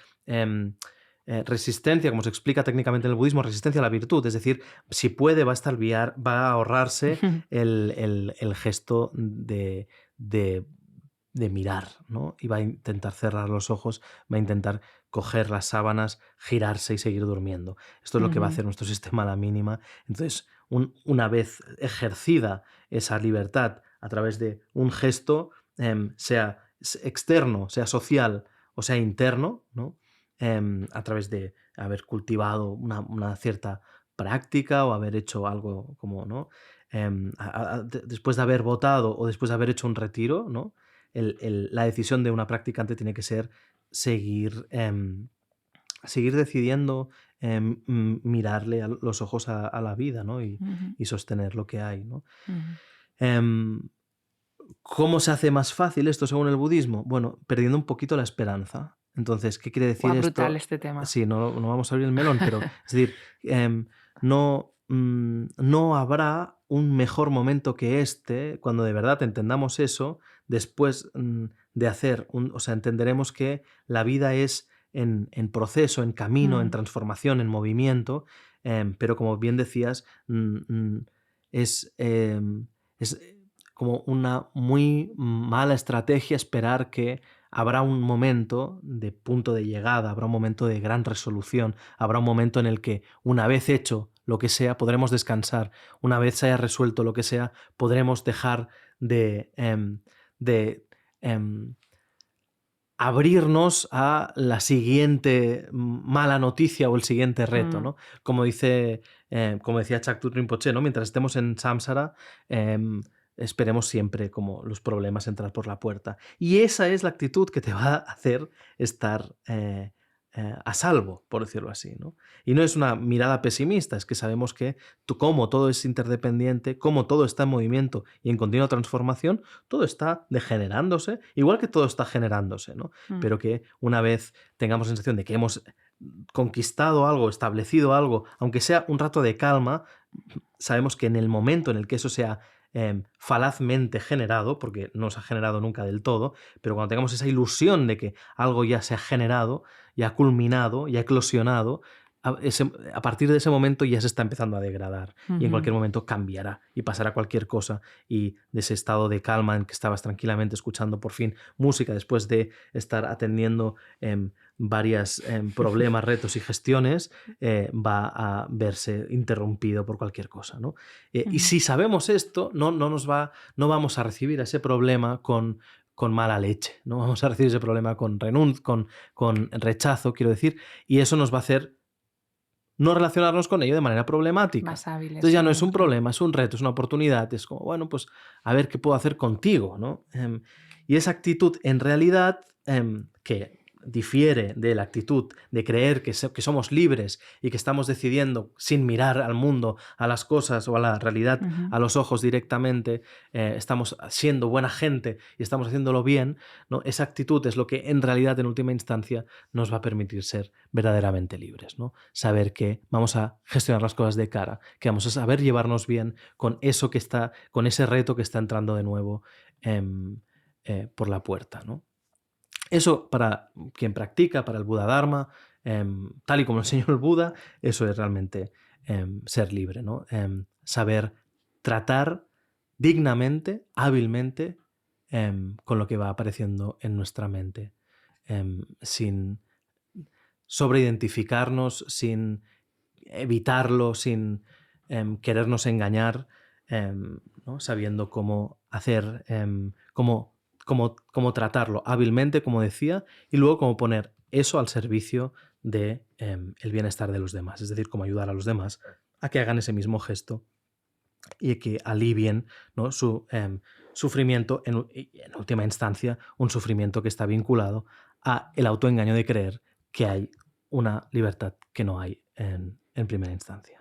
resistencia, como se explica técnicamente en el budismo, resistencia a la virtud, es decir, si puede va a ahorrarse el gesto de, de mirar, ¿no? Y va a intentar cerrar los ojos, va a intentar coger las sábanas, girarse y seguir durmiendo. Esto es lo que va a Ujú. hacer nuestro sistema a la mínima. Entonces, una vez ejercida esa libertad a través de un gesto, sea externo, sea social o sea interno, ¿no? A través de haber cultivado una cierta práctica o haber hecho algo como, ¿no? Después de haber votado o después de haber hecho un retiro, ¿no? La decisión de una practicante tiene que ser seguir, seguir decidiendo mirarle a los ojos a la vida, ¿no? Ujú. Y sostener lo que hay, ¿no? Ujú. Em, ¿Cómo se hace más fácil esto según el budismo? Bueno, perdiendo un poquito la esperanza. Entonces, ¿qué quiere decir Guau, brutal esto? este tema. Sí, no vamos a abrir el melón, pero es decir, no habrá un mejor momento que este cuando de verdad entendamos eso, después de hacer o sea, entenderemos que la vida es en proceso, en camino, en Mm. transformación, en movimiento, pero como bien decías, es como una muy mala estrategia esperar que habrá un momento de punto de llegada, habrá un momento de gran resolución, habrá un momento en el que una vez hecho lo que sea, podremos descansar, una vez se haya resuelto lo que sea, podremos dejar de em, abrirnos a la siguiente mala noticia o el siguiente reto, Mm. ¿no? Como decía Chaktud Rinpoche, ¿no? Mientras estemos en samsara, esperemos siempre como los problemas entrar por la puerta. Y esa es la actitud que te va a hacer estar a salvo, por decirlo así, ¿no? Y no es una mirada pesimista, es que sabemos que como todo es interdependiente, como todo está en movimiento y en continua transformación, todo está degenerándose, igual que todo está generándose, ¿no? Mm. Pero que una vez tengamos la sensación de que hemos conquistado algo, establecido algo, aunque sea un rato de calma, sabemos que en el momento en el que eso sea falazmente generado, porque no se ha generado nunca del todo, pero cuando tengamos esa ilusión de que algo ya se ha generado, ya ha culminado, ya ha eclosionado, a partir de ese momento ya se está empezando a degradar y en Ujú. cualquier momento cambiará y pasará cualquier cosa y de ese estado de calma en que estabas tranquilamente escuchando por fin música después de estar atendiendo varios problemas, retos y gestiones, va a verse interrumpido por cualquier cosa, ¿no? Y Ujú. si sabemos esto, no vamos a recibir ese problema con mala leche, no vamos a recibir ese problema con rechazo, quiero decir, y eso nos va a hacer no relacionarnos con ello de manera problemática. Más hábiles, Entonces ya no es sí, un claro. problema, es un reto, es una oportunidad, es como, bueno, pues a ver qué puedo hacer contigo, ¿no? Y esa actitud en realidad, que difiere de la actitud de creer que somos libres y que estamos decidiendo sin mirar al mundo, a las cosas o a la realidad a los ojos directamente, estamos siendo buena gente y estamos haciéndolo bien, ¿no? Esa actitud es lo que en realidad en última instancia nos va a permitir ser verdaderamente libres, ¿no? Saber que vamos a gestionar las cosas de cara, que vamos a saber llevarnos bien con eso con ese reto que está entrando de nuevo por la puerta, ¿no? Eso para quien practica, para el Buda Dharma, tal y como enseñó el Buda, eso es realmente ser libre, ¿no? Saber tratar dignamente, hábilmente, con lo que va apareciendo en nuestra mente, sin sobreidentificarnos, sin evitarlo, sin querernos engañar, ¿no? Sabiendo cómo hacer, cómo tratarlo hábilmente, como decía, y luego cómo poner eso al servicio de el bienestar de los demás, es decir, cómo ayudar a los demás a que hagan ese mismo gesto y que alivien, ¿no? Su sufrimiento, en última instancia, un sufrimiento que está vinculado a el autoengaño de creer que hay una libertad que no hay en primera instancia.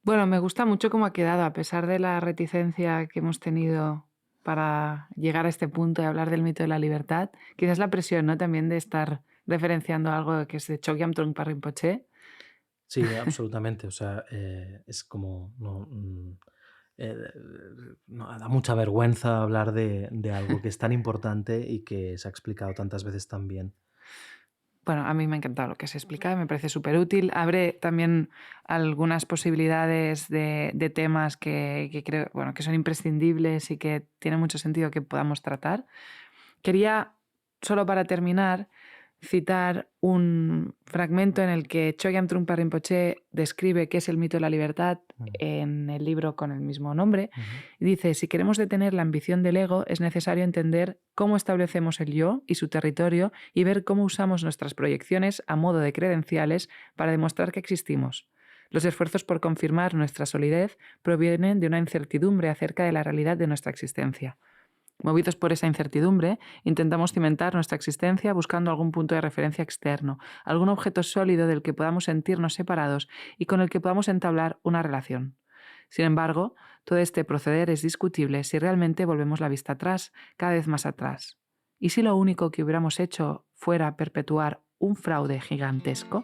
Bueno, me gusta mucho cómo ha quedado, a pesar de la reticencia que hemos tenido para llegar a este punto y hablar del mito de la libertad. Quizás la presión, ¿no? También de estar referenciando algo que es de Chogyam Trungpa Rinpoche. Sí, absolutamente. O sea, es como... da mucha vergüenza hablar de algo que es tan importante y que se ha explicado tantas veces tan bien. Bueno, a mí me ha encantado lo que se explica, me parece súper útil. Abre también algunas posibilidades de temas que creo, bueno, que son imprescindibles y que tiene mucho sentido que podamos tratar. Quería, solo para terminar, citar un fragmento en el que Chogyam Trungpa Rinpoche describe qué es el mito de la libertad en el libro con el mismo nombre. Dice, si queremos detener la ambición del ego, es necesario entender cómo establecemos el yo y su territorio y ver cómo usamos nuestras proyecciones a modo de credenciales para demostrar que existimos. Los esfuerzos por confirmar nuestra solidez provienen de una incertidumbre acerca de la realidad de nuestra existencia. Movidos por esa incertidumbre, intentamos cimentar nuestra existencia buscando algún punto de referencia externo, algún objeto sólido del que podamos sentirnos separados y con el que podamos entablar una relación. Sin embargo, todo este proceder es discutible si realmente volvemos la vista atrás, cada vez más atrás. ¿Y si lo único que hubiéramos hecho fuera perpetuar un fraude gigantesco?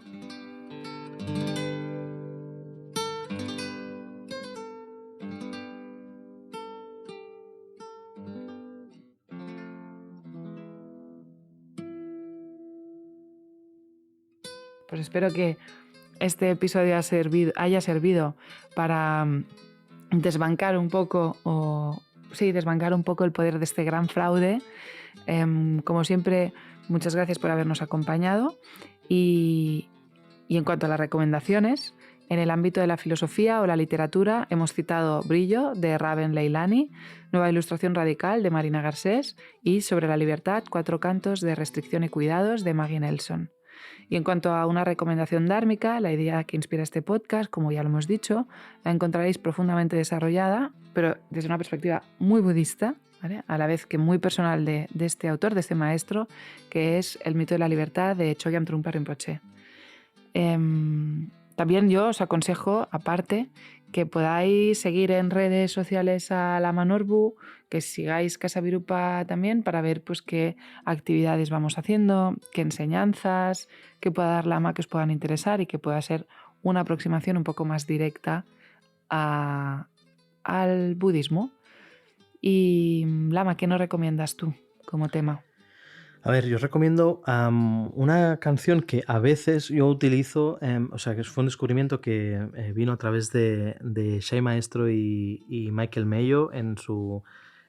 Pues espero que este episodio haya servido para desbancar un poco el poder de este gran fraude. Como siempre, muchas gracias por habernos acompañado y en cuanto a las recomendaciones, en el ámbito de la filosofía o la literatura hemos citado Brillo de Raven Leilani, Nueva ilustración radical de Marina Garcés y Sobre la libertad, 4 cantos de restricción y cuidados de Maggie Nelson. Y en cuanto a una recomendación dármica, la idea que inspira este podcast, como ya lo hemos dicho, la encontraréis profundamente desarrollada, pero desde una perspectiva muy budista, ¿vale? A la vez que muy personal de este autor, de este maestro, que es El mito de la libertad de Chogyam Trungpa Rinpoche. También yo os aconsejo, aparte, que podáis seguir en redes sociales a Lama Norbu, que sigáis Casa Virupa también para ver pues, qué actividades vamos haciendo, qué enseñanzas, qué pueda dar Lama que os puedan interesar y que pueda ser una aproximación un poco más directa al budismo. Y Lama, ¿qué nos recomiendas tú como tema? A ver, yo os recomiendo una canción que a veces yo utilizo, o sea, que fue un descubrimiento que vino a través de Shai Maestro y Michael Mayo en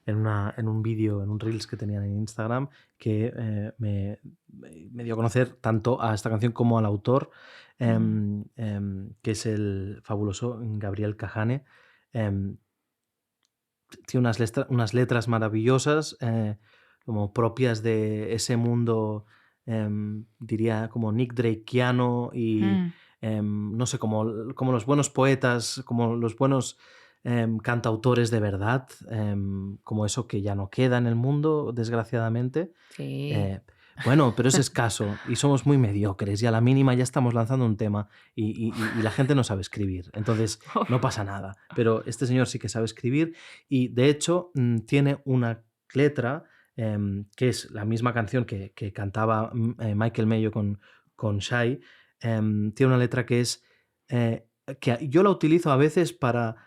un vídeo, en un Reels que tenían en Instagram, que me dio a conocer tanto a esta canción como al autor, que es el fabuloso Gabriel Kahane. Tiene unas letras maravillosas, como propias de ese mundo, diría como Nick Drakeano y no sé, como los buenos poetas, como los buenos cantautores de verdad, como eso que ya no queda en el mundo, desgraciadamente. Sí. Bueno, pero es escaso y somos muy mediocres y a la mínima ya estamos lanzando un tema y la gente no sabe escribir, entonces no pasa nada. Pero este señor sí que sabe escribir y de hecho tiene una letra que es la misma canción que cantaba Michael Mayo con Shai. Tiene una letra que es que yo la utilizo a veces para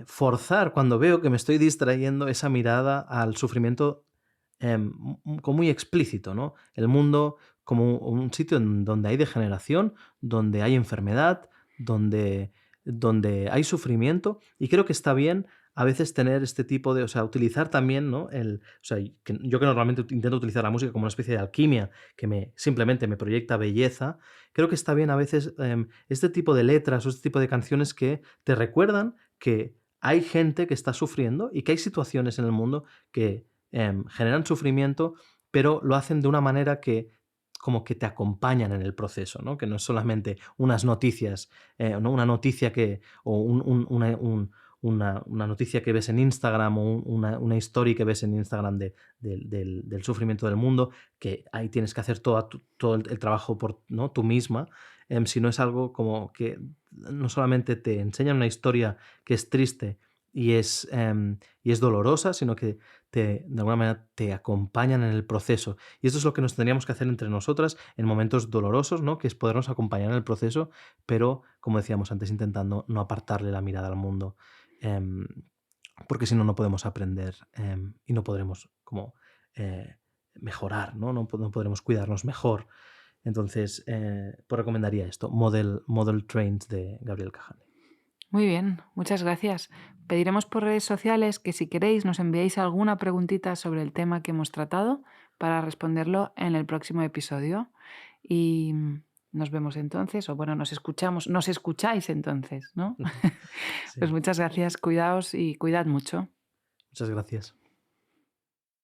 forzar cuando veo que me estoy distrayendo esa mirada al sufrimiento como muy explícito, ¿no? El mundo como un sitio donde hay degeneración, donde hay enfermedad, donde hay sufrimiento, y creo que está bien a veces tener este tipo de, o sea, utilizar también, ¿no? O sea, yo que normalmente intento utilizar la música como una especie de alquimia que simplemente me proyecta belleza, creo que está bien a veces este tipo de letras o este tipo de canciones que te recuerdan que hay gente que está sufriendo y que hay situaciones en el mundo que generan sufrimiento, pero lo hacen de una manera que como que te acompañan en el proceso, ¿no? Que no es solamente unas noticias, ¿no? Una noticia o una noticia que ves en Instagram o una story que ves en Instagram del sufrimiento del mundo, que ahí tienes que hacer todo el trabajo por, ¿no? Tú misma, sino es algo como que no solamente te enseña una historia que es triste y es dolorosa, sino que de alguna manera te acompañan en el proceso. Y esto es lo que nos tendríamos que hacer entre nosotras en momentos dolorosos, ¿no? Que es podernos acompañar en el proceso, pero, como decíamos antes, intentando no apartarle la mirada al mundo, em, porque si no, no podemos aprender y no podremos como mejorar, ¿no? No podremos cuidarnos mejor. Entonces, pues recomendaría esto, Model Trains de Gabriel Cajane. Muy bien, muchas gracias. Pediremos por redes sociales que si queréis nos enviéis alguna preguntita sobre el tema que hemos tratado para responderlo en el próximo episodio. Y nos vemos entonces, o bueno, nos escucháis entonces, ¿no? Sí, Pues muchas gracias, cuidaos y cuidad mucho. muchas gracias.